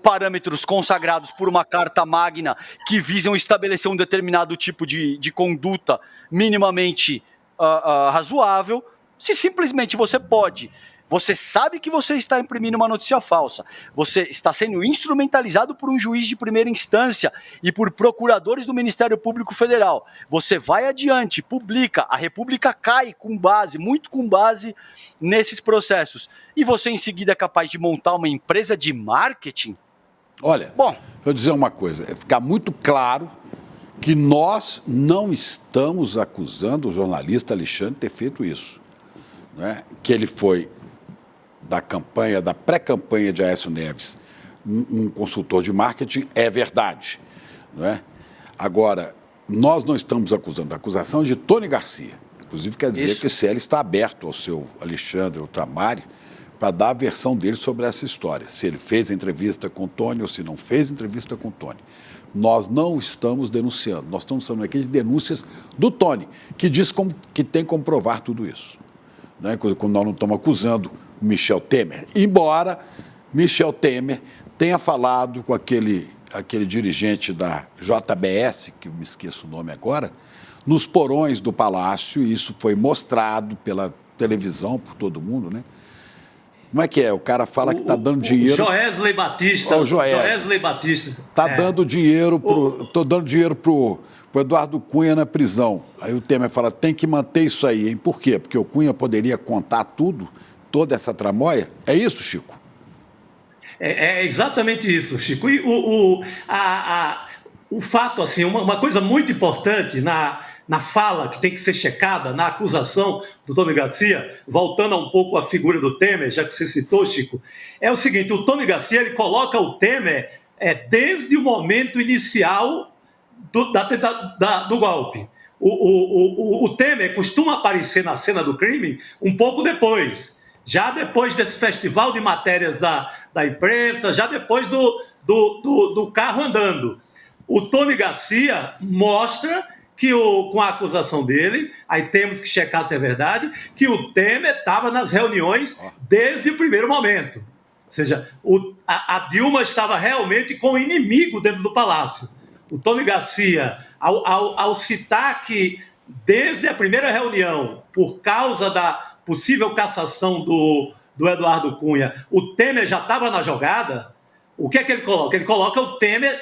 parâmetros consagrados por uma carta magna que visam estabelecer um determinado tipo de conduta minimamente razoável, se simplesmente você sabe que você está imprimindo uma notícia falsa, você está sendo instrumentalizado por um juiz de primeira instância e por procuradores do Ministério Público Federal, você vai adiante, publica, a República cai muito com base nesses processos, e você em seguida é capaz de montar uma empresa de marketing? Olha, vou dizer uma coisa, ficar muito claro que nós não estamos acusando o jornalista Alexandre de ter feito isso. Né? Que ele foi da pré-campanha de Aécio Neves, um consultor de marketing, é verdade. Não é? Agora, nós não estamos acusando, a acusação é de Tony Garcia. Inclusive, quer dizer que o CL está aberto ao seu Alexandre Otamari para dar a versão dele sobre essa história. Se ele fez entrevista com o Tony ou se não fez entrevista com o Tony. Nós não estamos denunciando, nós estamos falando aqui de denúncias do Tony, que diz que tem como provar tudo isso. Né? Quando nós não estamos acusando o Michel Temer. Embora Michel Temer tenha falado com aquele dirigente da JBS, que eu me esqueço o nome agora, nos porões do Palácio, e isso foi mostrado pela televisão, por todo mundo, né? Como é que é? O cara fala que está dando dinheiro... Joesley Batista. O Joesley Batista. Está dando dinheiro estou dando dinheiro pro Eduardo Cunha na prisão. Aí o Temer fala, tem que manter isso aí, hein? Por quê? Porque o Cunha poderia contar tudo, toda essa tramóia? É isso, Chico? É exatamente isso, Chico. E o fato, assim, uma coisa muito importante na fala que tem que ser checada, na acusação do Tony Garcia, voltando um pouco à figura do Temer, já que você citou, Chico, é o seguinte, o Tony Garcia ele coloca o Temer desde o momento inicial do golpe. O Temer costuma aparecer na cena do crime um pouco depois, já depois desse festival de matérias da imprensa, já depois do carro andando. O Tony Garcia mostra que, com a acusação dele, aí temos que checar se é verdade, que o Temer estava nas reuniões desde o primeiro momento. Ou seja, a Dilma estava realmente com o inimigo dentro do Palácio. O Tony Garcia, ao citar que desde a primeira reunião, por causa da possível cassação do Eduardo Cunha, o Temer já estava na jogada. O que é que ele coloca? Ele coloca o Temer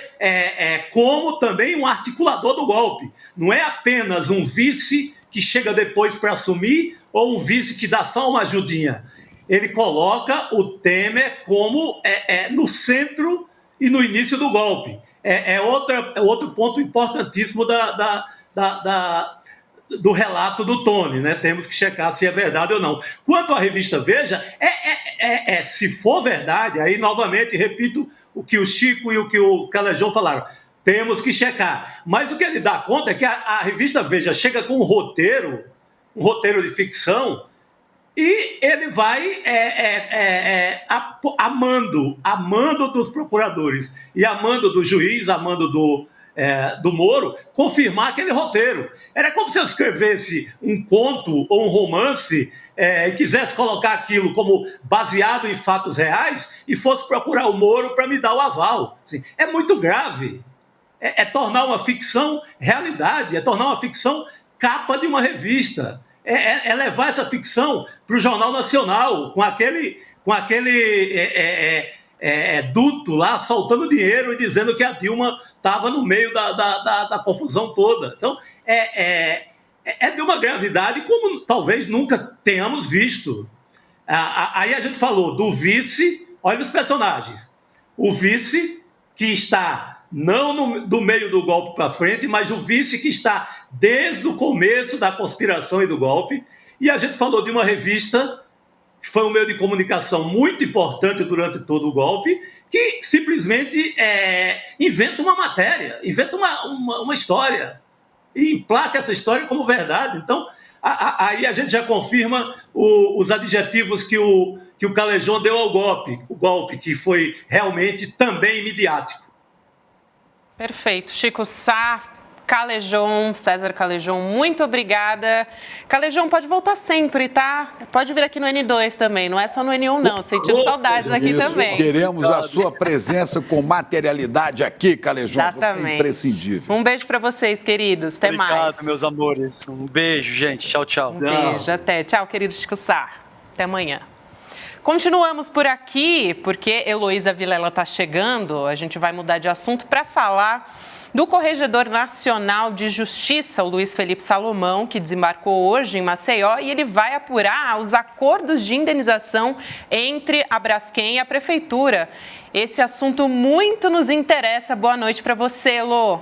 como também um articulador do golpe. Não é apenas um vice que chega depois para assumir ou um vice que dá só uma ajudinha. Ele coloca o Temer como no centro e no início do golpe. Outro ponto importantíssimo do relato do Tony, né? Temos que checar se é verdade ou não. Quanto à revista Veja, se for verdade, aí novamente repito o que o Chico e o que o Calejão falaram, temos que checar. Mas o que ele dá conta é que a revista Veja chega com um roteiro de ficção, e ele vai amando dos procuradores e amando do juiz, amando do Moro, confirmar aquele roteiro. Era como se eu escrevesse um conto ou um romance e quisesse colocar aquilo como baseado em fatos reais e fosse procurar o Moro para me dar o aval. Assim, é muito grave. É tornar uma ficção realidade, é tornar uma ficção capa de uma revista. É levar essa ficção para o Jornal Nacional, com aquele duto lá, soltando dinheiro e dizendo que a Dilma estava no meio da confusão toda. Então, de uma gravidade como talvez nunca tenhamos visto. Aí a gente falou do vice, olha os personagens. O vice que está não do meio do golpe para frente, mas o vice que está desde o começo da conspiração e do golpe. E a gente falou de uma revista que foi um meio de comunicação muito importante durante todo o golpe, que simplesmente inventa uma matéria, inventa uma história e emplaca essa história como verdade. Então, aí a gente já confirma os adjetivos que o Calejão deu ao golpe, o golpe que foi realmente também midiático. Perfeito. Chico Sá, Calejão, César Calejão, muito obrigada. Calejão, pode voltar sempre, tá? Pode vir aqui no N2 também, não é só no N1 não, sentindo saudades aqui também. Queremos a sua presença com materialidade aqui, Calejão. Exatamente. Você é imprescindível. Um beijo para vocês, queridos. Até mais. Obrigado, meus amores. Um beijo, gente. Tchau, tchau. Um beijo, até. Tchau, querido Chico Sá. Até amanhã. Continuamos por aqui, porque Heloísa Vilela está chegando. A gente vai mudar de assunto para falar do Corregedor Nacional de Justiça, o Luiz Felipe Salomão, que desembarcou hoje em Maceió, e ele vai apurar os acordos de indenização entre a Braskem e a Prefeitura. Esse assunto muito nos interessa. Boa noite para você, Elô.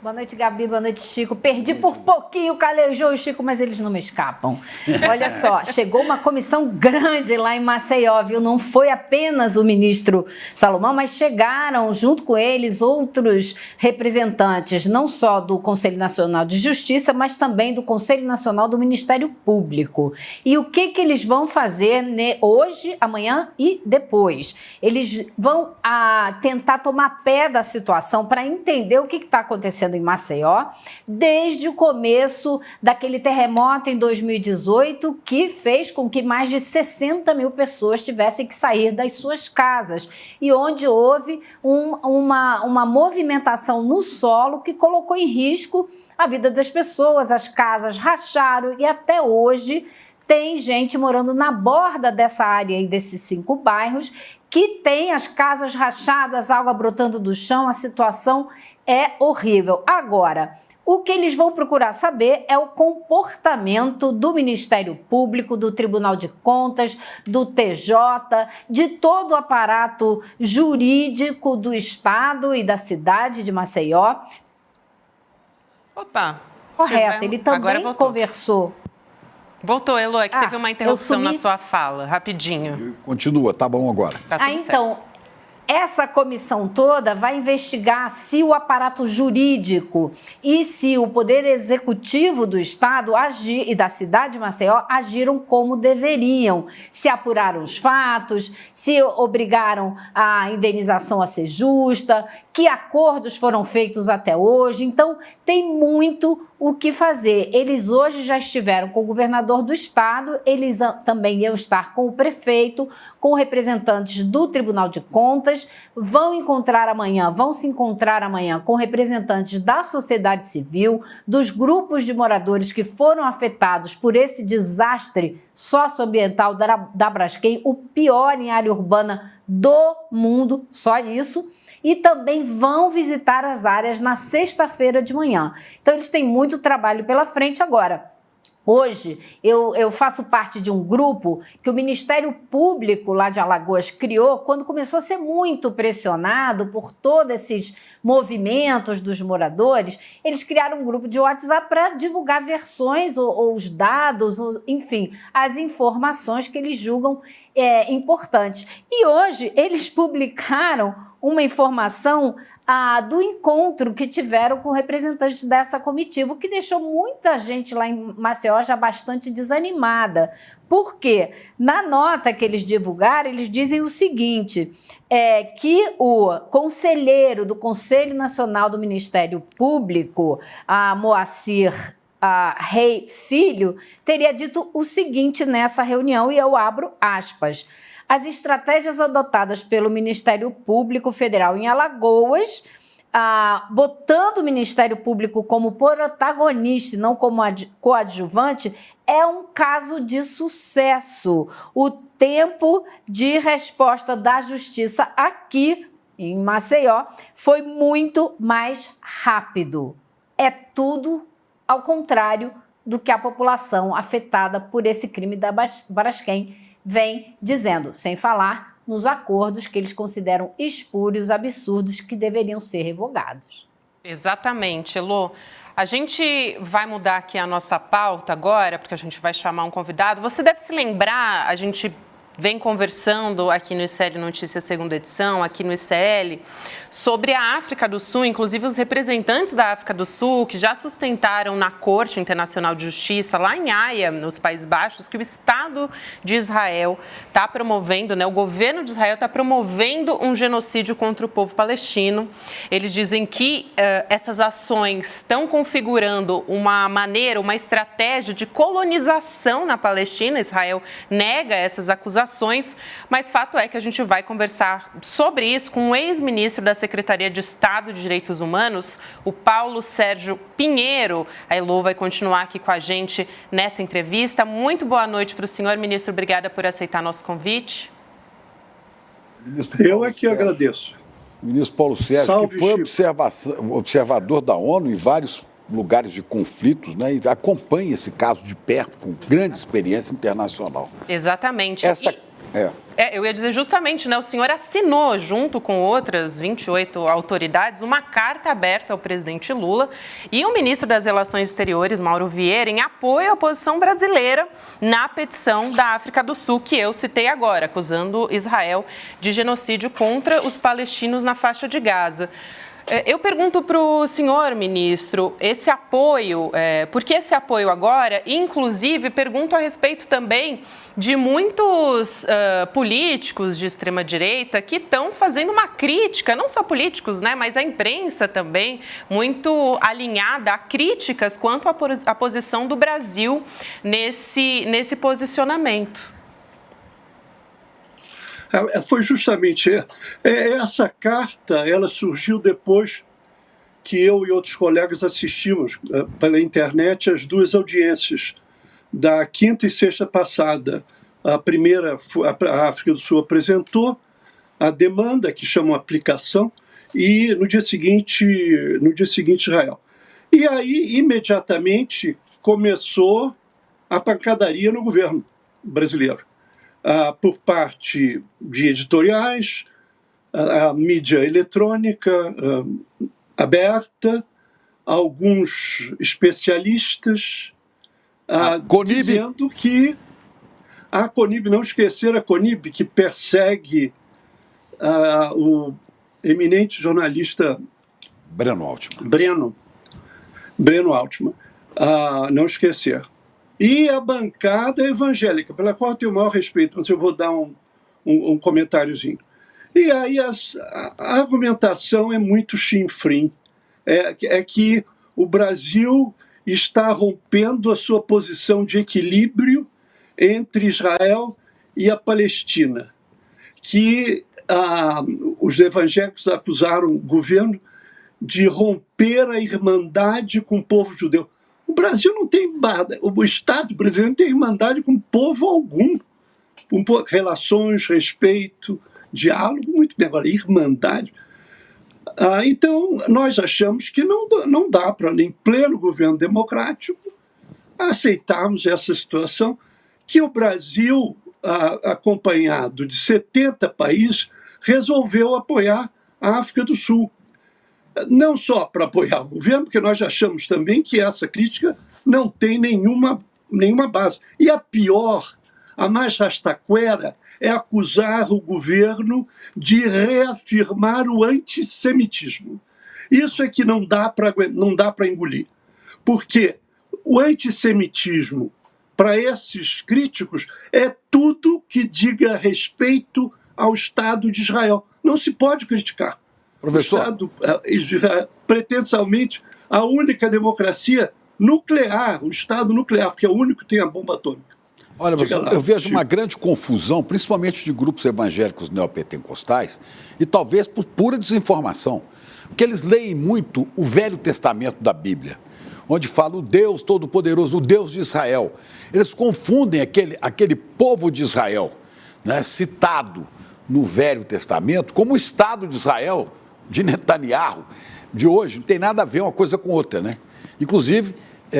Boa noite, Gabi. Boa noite, Chico. Perdi por pouquinho, calejou o Chico, mas eles não me escapam. Olha só, chegou uma comissão grande lá em Maceió, viu? Não foi apenas o ministro Salomão, mas chegaram junto com eles outros representantes, não só do Conselho Nacional de Justiça, mas também do Conselho Nacional do Ministério Público. E o que eles vão fazer hoje, amanhã e depois? Eles vão tentar tomar pé da situação para entender o que está acontecendo em Maceió, desde o começo daquele terremoto em 2018, que fez com que mais de 60 mil pessoas tivessem que sair das suas casas, e onde houve uma movimentação no solo que colocou em risco a vida das pessoas, as casas racharam, e até hoje tem gente morando na borda dessa área e desses 5 bairros que tem as casas rachadas, água brotando do chão, a situação é horrível. Agora, o que eles vão procurar saber é o comportamento do Ministério Público, do Tribunal de Contas, do TJ, de todo o aparato jurídico do Estado e da cidade de Maceió. Opa! Correto, ele também conversou. Voltou, Elo, é que teve uma interrupção na sua fala, rapidinho. Continua, tá bom agora. Tá tudo então, certo. Essa comissão toda vai investigar se o aparato jurídico e se o Poder Executivo do Estado e da cidade de Maceió agiram como deveriam, se apuraram os fatos, se obrigaram a indenização a ser justa, que acordos foram feitos até hoje. Então, tem muito o que fazer. Eles hoje já estiveram com o governador do estado, eles também iam estar com o prefeito, com representantes do Tribunal de Contas, vão se encontrar amanhã com representantes da sociedade civil, dos grupos de moradores que foram afetados por esse desastre socioambiental da Braskem, o pior em área urbana do mundo, só isso. E também vão visitar as áreas na sexta-feira de manhã. Então, eles têm muito trabalho pela frente agora. Hoje, eu faço parte de um grupo que o Ministério Público lá de Alagoas criou quando começou a ser muito pressionado por todos esses movimentos dos moradores. Eles criaram um grupo de WhatsApp para divulgar versões ou os dados, enfim, as informações que eles julgam importantes. E hoje, eles publicaram uma informação do encontro que tiveram com representantes dessa comitiva, o que deixou muita gente lá em Maceió já bastante desanimada. Por quê? Na nota que eles divulgaram, eles dizem o seguinte, que o conselheiro do Conselho Nacional do Ministério Público, a Moacir Rei Filho, teria dito o seguinte nessa reunião, e eu abro aspas: as estratégias adotadas pelo Ministério Público Federal em Alagoas, botando o Ministério Público como protagonista e não como coadjuvante, é um caso de sucesso. O tempo de resposta da Justiça aqui em Maceió foi muito mais rápido. É tudo ao contrário do que a população afetada por esse crime da Braskem vem dizendo, sem falar nos acordos que eles consideram espúrios, absurdos, que deveriam ser revogados. Exatamente, Elô. A gente vai mudar aqui a nossa pauta agora, porque a gente vai chamar um convidado. Você deve se lembrar, a gente vem conversando aqui no ICL Notícias segunda edição, aqui no ICL, sobre a África do Sul, inclusive os representantes da África do Sul, que já sustentaram na Corte Internacional de Justiça, lá em Haia, nos Países Baixos, que o Estado de Israel está promovendo, o governo de Israel está promovendo um genocídio contra o povo palestino. Eles dizem que essas ações estão configurando uma maneira, uma estratégia de colonização na Palestina. Israel nega essas acusações, mas fato é que a gente vai conversar sobre isso com o ex-ministro da Secretaria de Estado de Direitos Humanos, o Paulo Sérgio Pinheiro. A Elô vai continuar aqui com a gente nessa entrevista. Muito boa noite para o senhor, ministro. Obrigada por aceitar nosso convite. Eu é que agradeço. Ministro Paulo Sérgio, Salve, que foi observador da ONU em vários lugares de conflitos, e acompanha esse caso de perto, com grande experiência internacional. Exatamente. Eu ia dizer justamente, né? O senhor assinou, junto com outras 28 autoridades, uma carta aberta ao presidente Lula e o ministro das Relações Exteriores, Mauro Vieira, em apoio à posição brasileira na petição da África do Sul, que eu citei agora, acusando Israel de genocídio contra os palestinos na faixa de Gaza. Eu pergunto para o senhor, ministro, esse apoio, por que esse apoio agora? Inclusive, pergunto a respeito também de muitos políticos de extrema-direita que estão fazendo uma crítica, não só políticos, né, mas a imprensa também, muito alinhada a críticas quanto à posição do Brasil nesse posicionamento. Foi justamente essa carta, ela surgiu depois que eu e outros colegas assistimos pela internet às duas audiências da quinta e sexta passada. A primeira, a África do Sul apresentou a demanda, que chama aplicação, e no dia seguinte Israel. E aí, imediatamente, começou a pancadaria no governo brasileiro. Por parte de editoriais, a mídia eletrônica aberta, alguns especialistas dizendo que a CONIB, não esquecer a CONIB, que persegue o eminente jornalista Breno Altman, não esquecer. E a bancada evangélica, pela qual eu tenho o maior respeito, mas eu vou dar um comentáriozinho. E aí a argumentação é muito chinfrim. É que o Brasil está rompendo a sua posição de equilíbrio entre Israel e a Palestina. Que os evangélicos acusaram o governo de romper a irmandade com o povo judeu. O Brasil não tem, o Estado brasileiro não tem irmandade com povo algum. Com relações, respeito, diálogo, muito bem. Agora, irmandade. Então, nós achamos que não dá para, em pleno governo democrático, aceitarmos essa situação que o Brasil, acompanhado de 70 países, resolveu apoiar a África do Sul. Não só para apoiar o governo, porque nós achamos também que essa crítica não tem nenhuma base. E a pior, a mais rastaquera, é acusar o governo de reafirmar o antissemitismo. Isso é que não dá para engolir. Porque o antissemitismo, para esses críticos, é tudo que diga respeito ao Estado de Israel. Não se pode criticar. Professor, pretensamente a única democracia nuclear, o Estado nuclear, porque é o único que tem a bomba atômica. Olha, professor, eu vejo uma grande confusão, principalmente de grupos evangélicos neopentecostais, e talvez por pura desinformação, porque eles leem muito o Velho Testamento da Bíblia, onde fala o Deus Todo-Poderoso, o Deus de Israel. Eles confundem aquele povo de Israel, né, citado no Velho Testamento, como o Estado de Israel, de Netanyahu, de hoje, não tem nada a ver uma coisa com outra, né? Inclusive,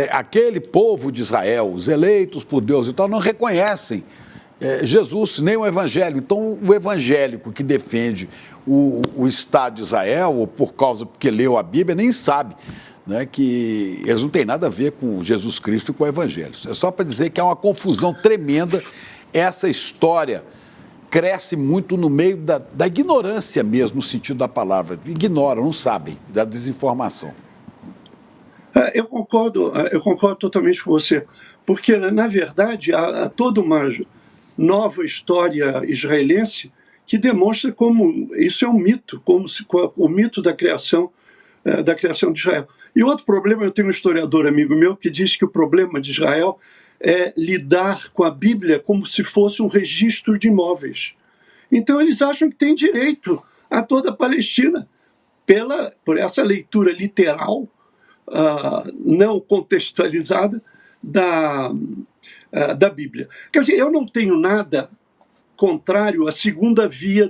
aquele povo de Israel, os eleitos por Deus e tal, não reconhecem Jesus, nem o Evangelho. Então, o evangélico que defende o Estado de Israel, ou porque leu a Bíblia, nem sabe, né, que eles não têm nada a ver com Jesus Cristo e com o Evangelho. É só para dizer que há uma confusão tremenda. Essa história cresce muito no meio da ignorância mesmo, no sentido da palavra. Ignoram, não sabem, da desinformação. Eu concordo totalmente com você, porque, na verdade, há toda uma nova história israelense que demonstra como isso é um mito, como o mito da criação de Israel. E outro problema, eu tenho um historiador amigo meu que diz que o problema de Israel é lidar com a Bíblia como se fosse um registro de imóveis. Então eles acham que tem direito a toda a Palestina por essa leitura literal, não contextualizada da Bíblia. Quer dizer, eu não tenho nada contrário à segunda via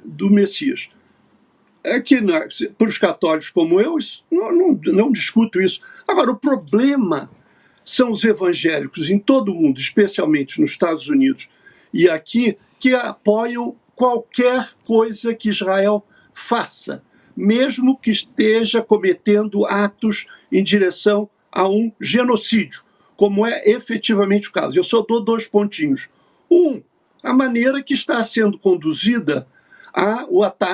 do Messias. É que para os católicos como eu, não discuto isso. Agora, o problema são os evangélicos em todo o mundo, especialmente nos Estados Unidos e aqui que apoiam qualquer coisa que Israel faça, mesmo que esteja cometendo atos em direção a um genocídio, como é efetivamente o caso. Eu só dou 2 pontinhos. A maneira que está sendo conduzida a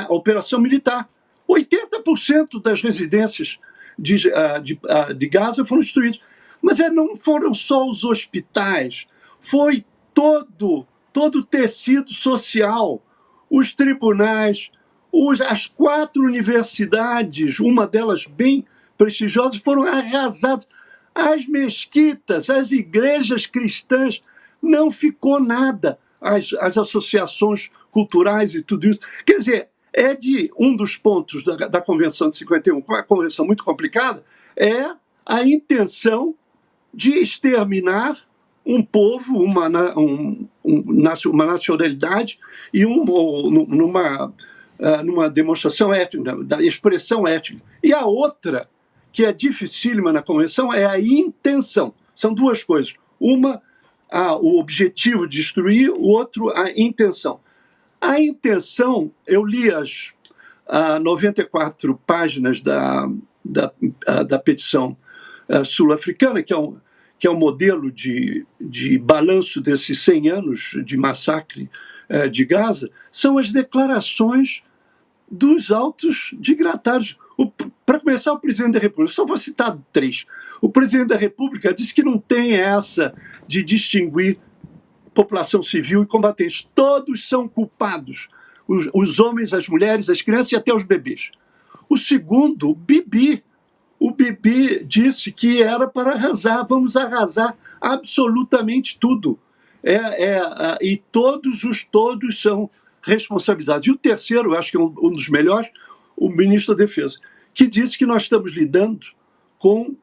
operação militar. 80% das residências de Gaza foram destruídas. Mas não foram só os hospitais, foi todo o tecido social, os tribunais, as 4 universidades, uma delas bem prestigiosas, foram arrasadas. As mesquitas, as igrejas cristãs, não ficou nada. As associações culturais e tudo isso. Quer dizer, um dos pontos da Convenção de 51, uma convenção muito complicada, é a intenção de exterminar um povo, uma nacionalidade e numa demonstração étnica, da expressão étnica. E a outra, que é dificílima na Convenção, é a intenção. São 2 coisas. Uma, o objetivo de destruir, o outro, a intenção. A intenção, eu li as 94 páginas da petição sul-africana, que é um modelo de balanço desses 100 anos de massacre de Gaza, são as declarações dos altos dignatários. Para começar, o presidente da República, só vou citar 3. O presidente da República disse que não tem essa de distinguir população civil e combatentes. Todos são culpados. Os homens, as mulheres, as crianças e até os bebês. O segundo, o Bibi disse que era para arrasar, vamos arrasar absolutamente tudo. E todos são responsabilizados. E o terceiro, eu acho que é um dos melhores, o ministro da Defesa, que disse que nós estamos lidando com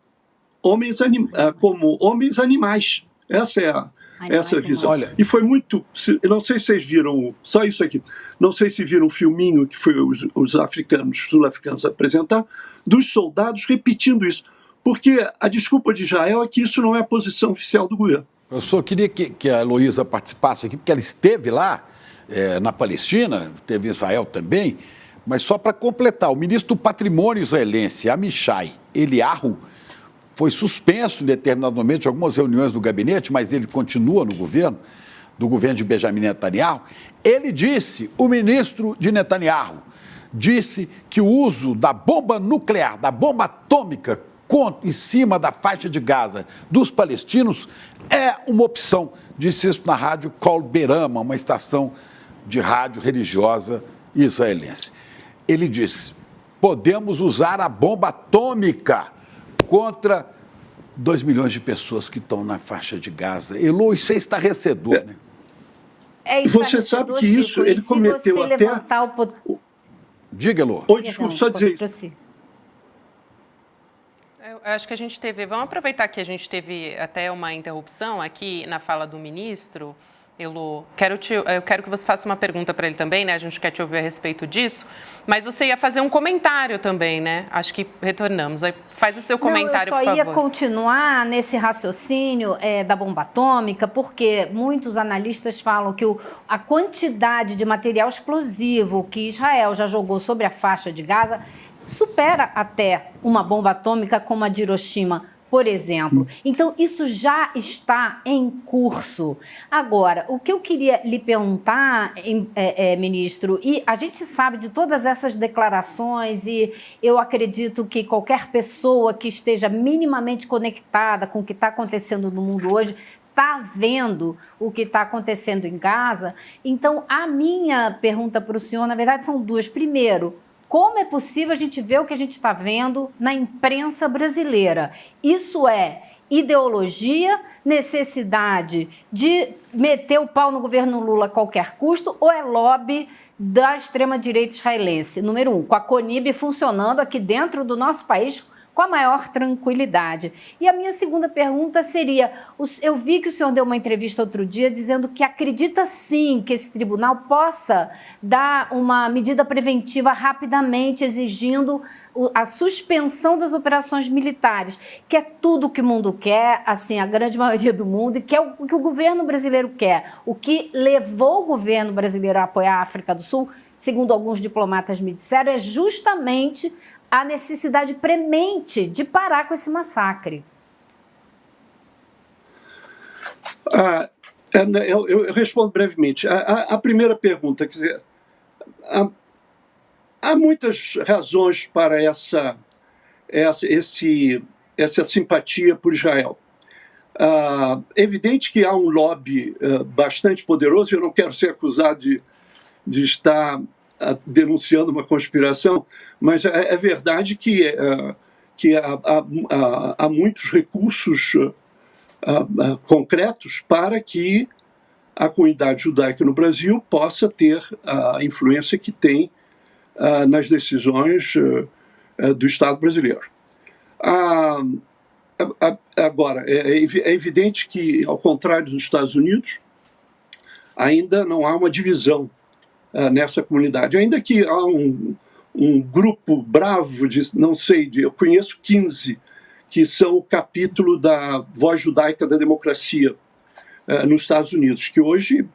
como homens animais. Essa é a visão. Olha, e foi muito... Eu não sei se vocês viram... Só isso aqui. Não sei se viram um filminho que foi os sul-africanos apresentar, dos soldados repetindo isso. Porque a desculpa de Israel é que isso não é a posição oficial do governo. Eu só queria que a Heloísa participasse aqui, porque ela esteve lá, na Palestina, esteve em Israel também, mas só para completar, o ministro do Patrimônio israelense, Amichai Eliyahu, foi suspenso em determinado momento de algumas reuniões do gabinete, mas ele continua no governo, do governo de Benjamin Netanyahu. Ele disse, o ministro de Netanyahu, disse que o uso da bomba nuclear, da bomba atômica em cima da faixa de Gaza dos palestinos é uma opção. Disse isso na rádio Kol Berama, uma estação de rádio religiosa israelense. Ele disse, podemos usar a bomba atômica contra 2 milhões de pessoas que estão na faixa de Gaza. Elo, isso é estarrecedor, né? Você sabe que isso, ele cometeu até... Diga, Elo. Oi, desculpa, só dizer isso. Eu acho que a gente teve... Vamos aproveitar que a gente teve até uma interrupção aqui na fala do ministro. Elo, eu quero que você faça uma pergunta para ele também, né? A gente quer te ouvir a respeito disso. Mas você ia fazer um comentário também, né? Acho que retornamos. Aí faz o seu comentário, por favor. Eu só ia continuar nesse raciocínio da bomba atômica, porque muitos analistas falam que a quantidade de material explosivo que Israel já jogou sobre a faixa de Gaza supera até uma bomba atômica como a de Hiroshima, por exemplo. Então, isso já está em curso. Agora, o que eu queria lhe perguntar, ministro, e a gente sabe de todas essas declarações e eu acredito que qualquer pessoa que esteja minimamente conectada com o que está acontecendo no mundo hoje está vendo o que está acontecendo em Gaza. Então, a minha pergunta para o senhor, na verdade, são 2. Primeiro, como é possível a gente ver o que a gente está vendo na imprensa brasileira? Isso é ideologia, necessidade de meter o pau no governo Lula a qualquer custo ou é lobby da extrema-direita israelense? Número 1, com a CONIB funcionando aqui dentro do nosso país com a maior tranquilidade. E a minha segunda pergunta seria, eu vi que o senhor deu uma entrevista outro dia dizendo que acredita sim que esse tribunal possa dar uma medida preventiva rapidamente, exigindo a suspensão das operações militares, que é tudo que o mundo quer, assim, a grande maioria do mundo, e que é o que o governo brasileiro quer. O que levou o governo brasileiro a apoiar a África do Sul, segundo alguns diplomatas me disseram, é justamente a necessidade premente de parar com esse massacre. Eu respondo brevemente. A primeira pergunta, quer dizer, há muitas razões para essa simpatia por Israel. É evidente que há um lobby bastante poderoso, eu não quero ser acusado de estar denunciando uma conspiração, mas é verdade que há muitos recursos concretos para que a comunidade judaica no Brasil possa ter a influência que tem nas decisões do Estado brasileiro. Agora, é evidente que, ao contrário dos Estados Unidos, ainda não há uma divisão nessa comunidade. Ainda que há um grupo bravo, eu conheço 15, que são o capítulo da Voz Judaica da Democracia nos Estados Unidos, que hoje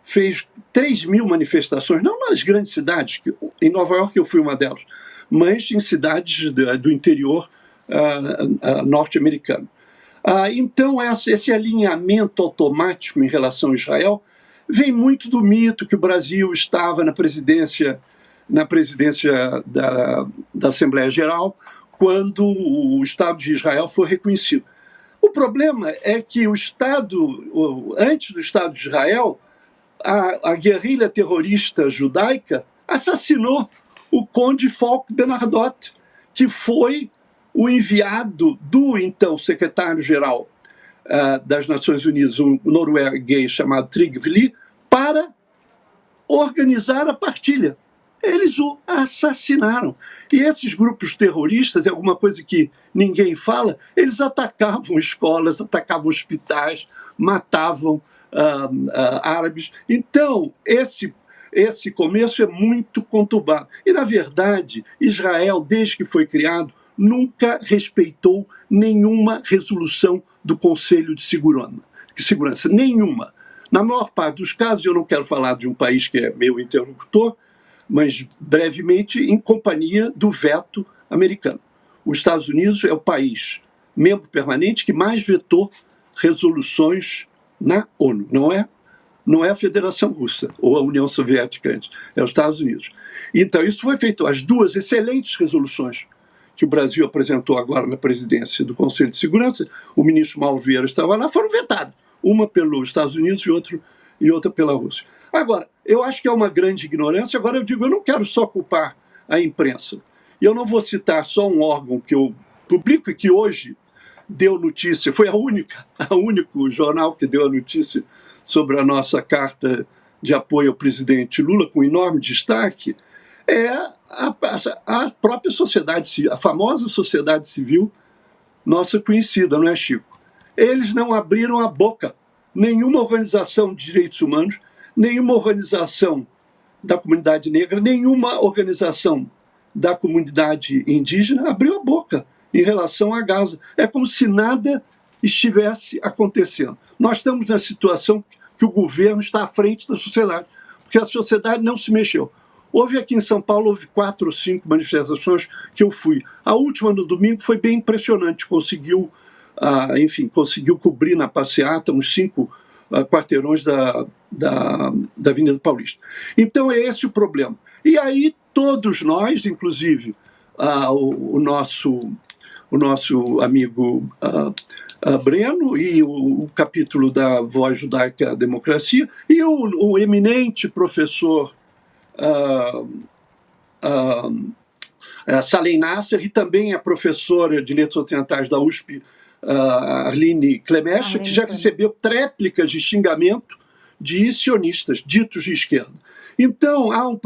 fez 3.000 manifestações, não nas grandes cidades, em Nova York eu fui uma delas, mas em cidades do interior norte-americano. Então, esse alinhamento automático em relação a Israel vem muito do mito que o Brasil estava na presidência da Assembleia Geral quando o Estado de Israel foi reconhecido. O problema é que antes do Estado de Israel, a guerrilha terrorista judaica assassinou o conde Folke Bernadotte, que foi o enviado do então secretário-geral das Nações Unidas, um norueguês chamado Trygve Lie, para organizar a partilha. Eles o assassinaram. E esses grupos terroristas, é alguma coisa que ninguém fala, eles atacavam escolas, atacavam hospitais, matavam árabes. Então, esse começo é muito conturbado. E, na verdade, Israel, desde que foi criado, nunca respeitou nenhuma resolução do Conselho de Segurança. Nenhuma. Na maior parte dos casos, eu não quero falar de um país que é meu interlocutor, mas brevemente em companhia do veto americano. Os Estados Unidos é o país membro permanente que mais vetou resoluções na ONU. Não é a Federação Russa ou a União Soviética antes, é os Estados Unidos. Então isso foi feito. As duas excelentes resoluções que o Brasil apresentou agora na presidência do Conselho de Segurança, o ministro Mauro Vieira estava lá, foram vetadas. Uma pelos Estados Unidos e outra pela Rússia. Agora, eu acho que é uma grande ignorância. Agora eu digo, eu não quero só culpar a imprensa. E eu não vou citar só um órgão que eu publico e que hoje deu notícia, foi a único jornal que deu a notícia sobre a nossa carta de apoio ao presidente Lula, com enorme destaque, é a própria sociedade civil, a famosa sociedade civil nossa conhecida, não é, Chico? Eles não abriram a boca. Nenhuma organização de direitos humanos, nenhuma organização da comunidade negra, nenhuma organização da comunidade indígena abriu a boca em relação a Gaza. É como se nada estivesse acontecendo. Nós estamos na situação que o governo está à frente da sociedade, porque a sociedade não se mexeu. Houve aqui em São Paulo 4 ou 5 manifestações que eu fui. A última no domingo foi bem impressionante, conseguiu cobrir na passeata uns 5 quarteirões da Avenida Paulista. Então é esse o problema. E aí todos nós, inclusive o nosso amigo Breno e o capítulo da Voz Judaica da Democracia e o eminente professor Salem Nasser, e também a professora de Letras Ocidentais da USP, Arline Clemestre, que já recebeu tréplicas de xingamento de sionistas, ditos de esquerda. Então, há um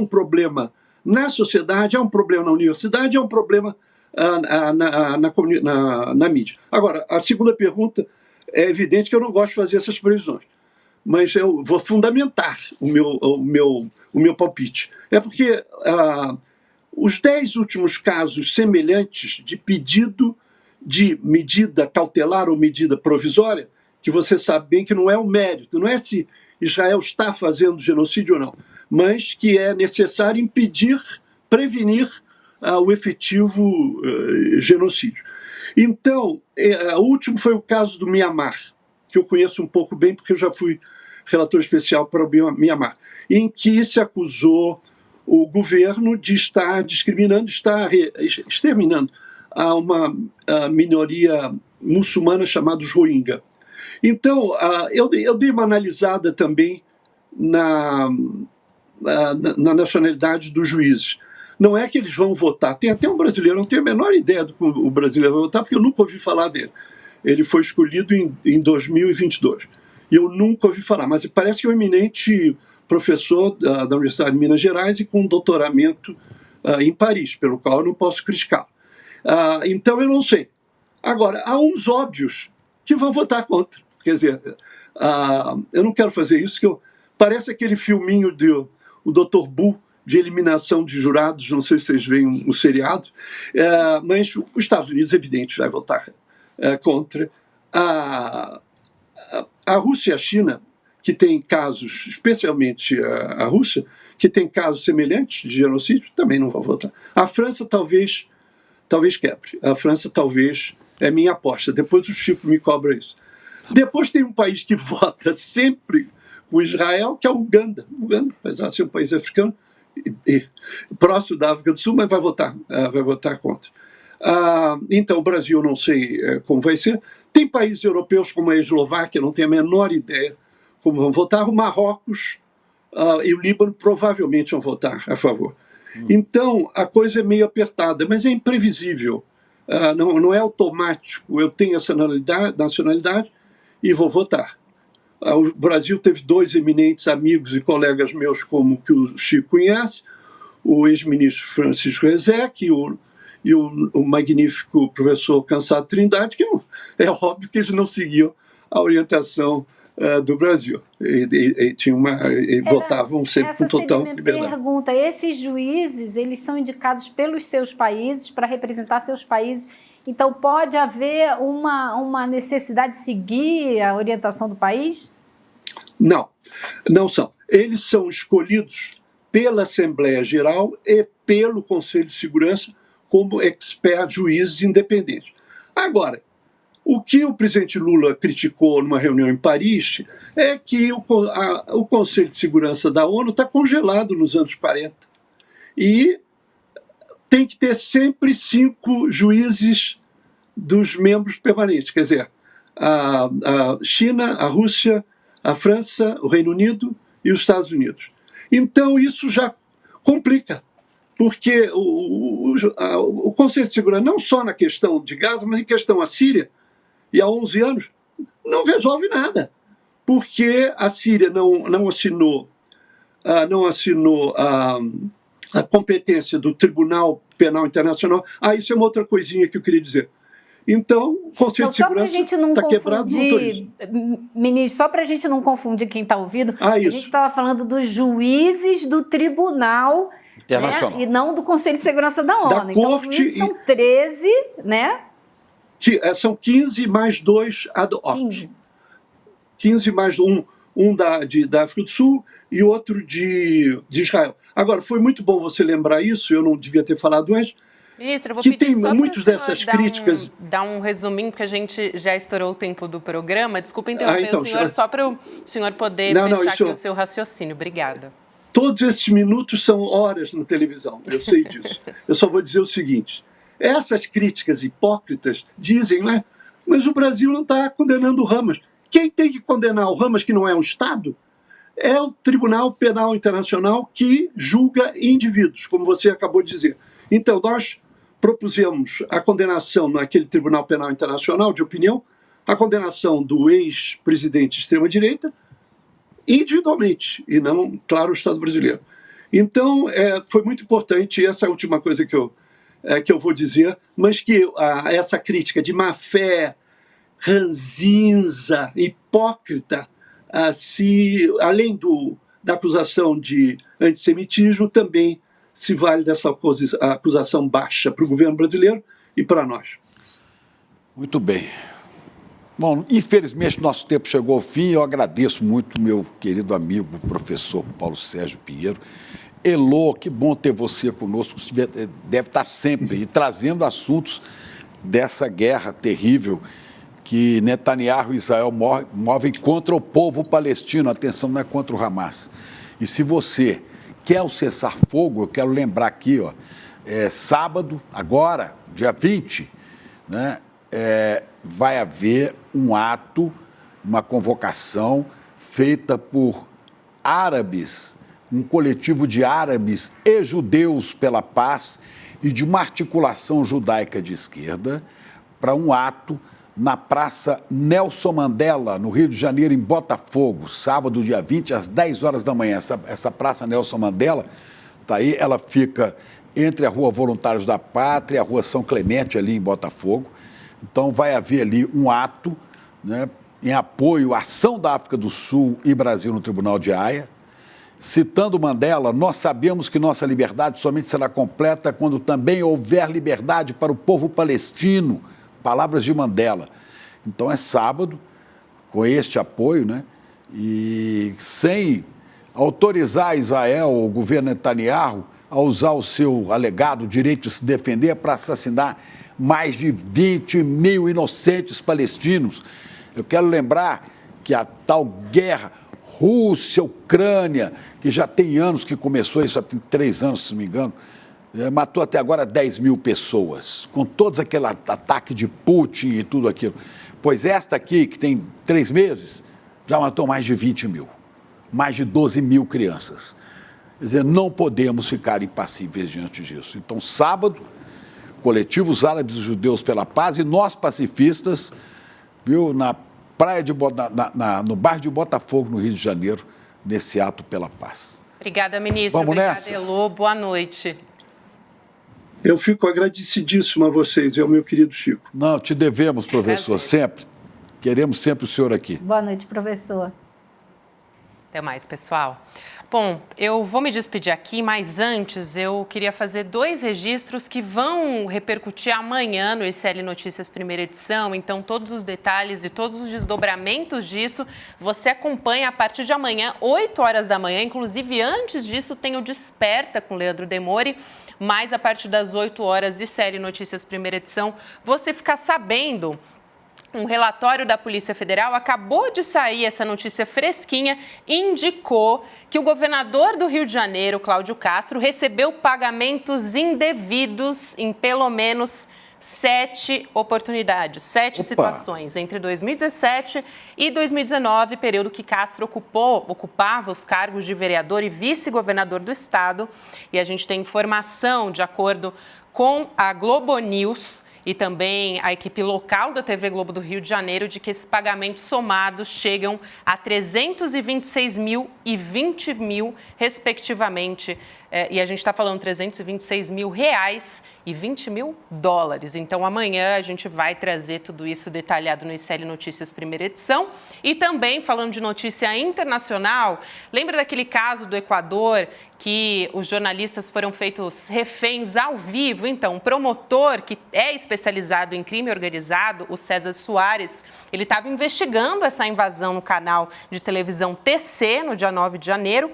problema na sociedade, há um problema na universidade, há um problema na mídia. Agora, a segunda pergunta, é evidente que eu não gosto de fazer essas previsões, mas eu vou fundamentar o meu palpite. É porque os 10 últimos casos semelhantes de pedido de medida cautelar ou medida provisória, que você sabe bem que não é o mérito, não é se Israel está fazendo genocídio ou não, mas que é necessário impedir, prevenir o efetivo genocídio. Então, o último foi o caso do Mianmar, que eu conheço um pouco bem, porque eu já fui relator especial para o Mianmar, em que se acusou o governo de estar discriminando, exterminando uma minoria muçulmana chamada os Rohingya. Então, eu dei uma analisada também na nacionalidade dos juízes. Não é que eles vão votar. Tem até um brasileiro, não tenho a menor ideia do que o brasileiro vai votar, porque eu nunca ouvi falar dele. Ele foi escolhido em 2022. E eu nunca ouvi falar, mas parece que é um eminente professor da Universidade de Minas Gerais e com um doutoramento em Paris, pelo qual eu não posso criticar. Então, eu não sei. Agora, há uns óbvios que vão votar contra. Quer dizer, eu não quero fazer isso, parece aquele filminho do Dr. Bull, de eliminação de jurados, não sei se vocês veem o seriado, mas os Estados Unidos, evidente, vai votar contra. A Rússia e a China, que tem casos, especialmente a Rússia, que tem casos semelhantes de genocídio, também não vão votar. A França talvez quebre. A França talvez é minha aposta. Depois o Chico me cobra isso. Depois tem um país que vota sempre com Israel, que é o Uganda. Uganda, apesar de ser um país africano, próximo da África do Sul, mas vai votar contra. Então, o Brasil, não sei como vai ser. Tem países europeus como a Eslováquia, não tenho a menor ideia como vão votar. O Marrocos e o Líbano provavelmente vão votar a favor. Então, a coisa é meio apertada, mas é imprevisível. Não é automático. Eu tenho essa nacionalidade e vou votar. O Brasil teve 2 eminentes amigos e colegas meus, como que o Chico conhece, o ex-ministro Francisco Rezec e o magnífico professor Cansado Trindade, que é óbvio que eles não seguiam a orientação do Brasil. E votavam sempre com total liberdade. Essa seria a minha pergunta. Esses juízes, eles são indicados pelos seus países para representar seus países. Então, pode haver uma necessidade de seguir a orientação do país? Não são. Eles são escolhidos pela Assembleia Geral e pelo Conselho de Segurança como expert juízes independentes. Agora, o que o presidente Lula criticou numa reunião em Paris é que o Conselho de Segurança da ONU está congelado nos anos 40. E tem que ter sempre 5 juízes dos membros permanentes, quer dizer, a China, a Rússia, a França, o Reino Unido e os Estados Unidos. Então isso já complica, porque o Conselho de Segurança, não só na questão de Gaza, mas em questão à Síria, e há 11 anos, não resolve nada, porque a Síria não assinou a competência do Tribunal Penal Internacional. Isso é uma outra coisinha que eu queria dizer. Então, o Conselho de Segurança está quebrado no turismo. Ministro, só para a gente não confundir quem está ouvindo, a gente estava falando dos juízes do Tribunal Internacional, né, e não do Conselho de Segurança da ONU. Da então, os juízes são 13, né? São 15 mais 2 ad hoc. 15 mais um da África do Sul e outro de Israel. Agora, foi muito bom você lembrar isso, eu não devia ter falado antes. Ministro, eu vou que pedir tem só muitas dessas críticas. Dar um resuminho, porque a gente já estourou o tempo do programa. Desculpa interromper então, o senhor, só para o senhor poder fechar aqui o seu raciocínio. Obrigada. Todos esses minutos são horas na televisão, eu sei disso. Eu só vou dizer o seguinte, essas críticas hipócritas dizem, né, mas o Brasil não está condenando o Hamas. Quem tem que condenar o Hamas, que não é um Estado, é o Tribunal Penal Internacional, que julga indivíduos, como você acabou de dizer. Então, nós propusemos a condenação naquele Tribunal Penal Internacional, de opinião, a condenação do ex-presidente de extrema-direita, individualmente, e não, claro, o Estado brasileiro. Então, foi muito importante, e essa última coisa que eu que eu vou dizer, mas que essa crítica de má fé, ranzinza, hipócrita, além da acusação de antissemitismo, também se vale dessa acusação baixa para o governo brasileiro e para nós. Muito bem. Bom, infelizmente nosso tempo chegou ao fim. Eu agradeço muito meu querido amigo, o professor Paulo Sérgio Pinheiro. Elô, que bom ter você conosco, deve estar sempre e trazendo assuntos dessa guerra terrível que Netanyahu e Israel movem contra o povo palestino. Atenção, não é contra o Hamas. E se você quer o cessar-fogo, eu quero lembrar aqui, sábado, agora, dia 20, né, vai haver um ato, uma convocação feita por árabes, um coletivo de árabes e judeus pela paz e de uma articulação judaica de esquerda para um ato na Praça Nelson Mandela, no Rio de Janeiro, em Botafogo, sábado, dia 20, às 10 horas da manhã. Essa Praça Nelson Mandela, tá aí, ela fica entre a Rua Voluntários da Pátria e a Rua São Clemente, ali em Botafogo. Então, vai haver ali um ato, né, em apoio à ação da África do Sul e Brasil no Tribunal de Haia. Citando Mandela, nós sabemos que nossa liberdade somente será completa quando também houver liberdade para o povo palestino. Palavras de Mandela. Então, é sábado, com este apoio, né, e sem autorizar Israel, o governo Netanyahu, a usar o seu alegado direito de se defender para assassinar mais de 20 mil inocentes palestinos. Eu quero lembrar que a tal guerra Rússia, Ucrânia, que já tem anos que começou, isso há 3 anos, se não me engano, matou até agora 10 mil pessoas, com todos aquele ataque de Putin e tudo aquilo. Pois esta aqui, que tem 3 meses, já matou mais de 20 mil, mais de 12 mil crianças. Quer dizer, não podemos ficar impassíveis diante disso. Então, sábado, coletivos árabes e judeus pela paz e nós pacifistas, viu, no bairro de Botafogo, no Rio de Janeiro, nesse ato pela paz. Obrigada, ministro. Vamos Obrigada, nessa? Elô. Boa noite. Eu fico agradecidíssimo a vocês, meu querido Chico. Não, te devemos, professor, sempre. Queremos sempre o senhor aqui. Boa noite, professor. Até mais, pessoal. Bom, eu vou me despedir aqui, mas antes eu queria fazer 2 registros que vão repercutir amanhã no ICL Notícias primeira edição. Então, todos os detalhes e todos os desdobramentos disso você acompanha a partir de amanhã, 8 horas da manhã. Inclusive, antes disso, tem o Desperta com Leandro Demore. Mas a partir das 8 horas, ICL Notícias primeira edição, você fica sabendo. Um relatório da Polícia Federal acabou de sair, essa notícia fresquinha, indicou que o governador do Rio de Janeiro, Cláudio Castro, recebeu pagamentos indevidos em pelo menos 7 oportunidades, 7 situações, entre 2017 e 2019, período que Castro ocupava os cargos de vereador e vice-governador do estado. E a gente tem informação, de acordo com a Globo News, e também a equipe local da TV Globo do Rio de Janeiro, de que esses pagamentos somados chegam a 326 mil e 20 mil, respectivamente. E a gente está falando 326 mil reais e 20 mil dólares. Então, amanhã a gente vai trazer tudo isso detalhado no ICL Notícias primeira edição. E também, falando de notícia internacional, lembra daquele caso do Equador que os jornalistas foram feitos reféns ao vivo? Então, um promotor que é especializado em crime organizado, o César Soares, ele estava investigando essa invasão no canal de televisão TC, no dia 9 de janeiro,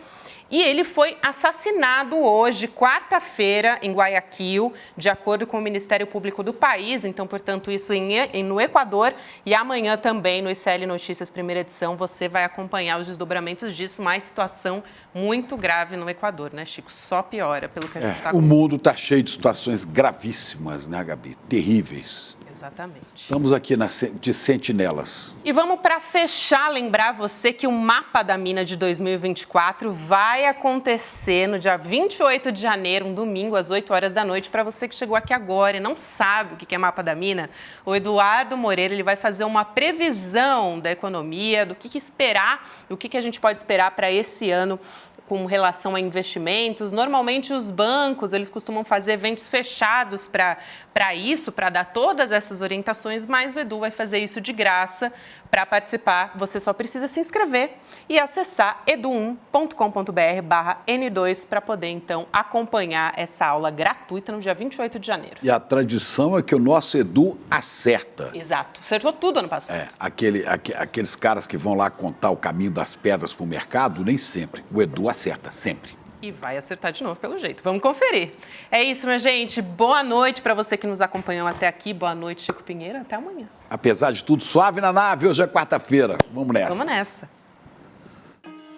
e ele foi assassinado hoje, quarta-feira, em Guayaquil, de acordo com o Ministério Público do país. Então, portanto, isso no Equador. E amanhã também, no ICL Notícias primeira edição, você vai acompanhar os desdobramentos disso. Mais situação muito grave no Equador, né, Chico? Só piora, pelo que a gente está O mundo está cheio de situações gravíssimas, né, Gabi? Terríveis. Exatamente. Estamos aqui de sentinelas. E vamos, para fechar, lembrar você que o Mapa da Mina de 2024 vai acontecer no dia 28 de janeiro, um domingo, às 8 horas da noite. Para você que chegou aqui agora e não sabe o que é Mapa da Mina, o Eduardo Moreira ele vai fazer uma previsão da economia, do que esperar, do que a gente pode esperar para esse ano com relação a investimentos. Normalmente os bancos, eles costumam fazer eventos fechados para isso, para dar todas essas orientações, mas o Edu vai fazer isso de graça. Para participar, você só precisa se inscrever e acessar edu1.com.br/N2 para poder, então, acompanhar essa aula gratuita no dia 28 de janeiro. E a tradição é que o nosso Edu acerta. Exato. Acertou tudo ano passado. Aqueles caras que vão lá contar o caminho das pedras para o mercado, nem sempre. O Edu acerta, sempre. E vai acertar de novo, pelo jeito. Vamos conferir. É isso, minha gente. Boa noite para você que nos acompanhou até aqui. Boa noite, Chico Pinheiro. Até amanhã. Apesar de tudo, suave na nave. Hoje é quarta-feira. Vamos nessa. Vamos nessa.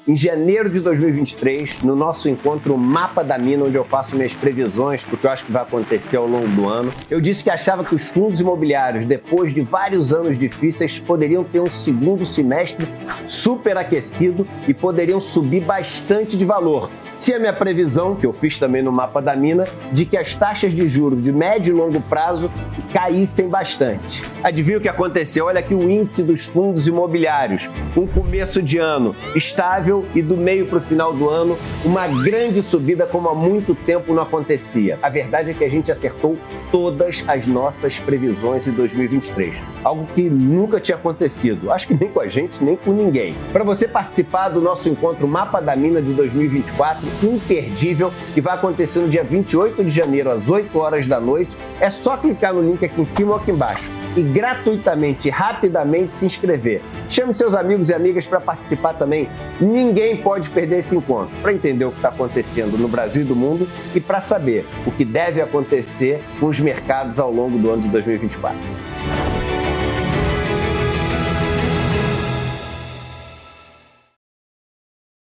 Em janeiro de 2023, no nosso encontro Mapa da Mina, onde eu faço minhas previsões para o que eu acho que vai acontecer ao longo do ano, eu disse que achava que os fundos imobiliários, depois de vários anos difíceis, poderiam ter um segundo semestre superaquecido e poderiam subir bastante de valor. Se a minha previsão, que eu fiz também no Mapa da Mina, de que as taxas de juros de médio e longo prazo caíssem bastante. Adivinha o que aconteceu? Olha aqui o índice dos fundos imobiliários. Um começo de ano estável e do meio para o final do ano, uma grande subida como há muito tempo não acontecia. A verdade é que a gente acertou todas as nossas previsões em 2023. Algo que nunca tinha acontecido. Acho que nem com a gente, nem com ninguém. Para você participar do nosso encontro Mapa da Mina de 2024, imperdível, que vai acontecer no dia 28 de janeiro, às 8 horas da noite, é só clicar no link aqui em cima ou aqui embaixo e gratuitamente, rapidamente se inscrever. Chame seus amigos e amigas para participar também. Ninguém pode perder esse encontro. Para entender o que está acontecendo no Brasil e do mundo e para saber o que deve acontecer com os mercados ao longo do ano de 2024.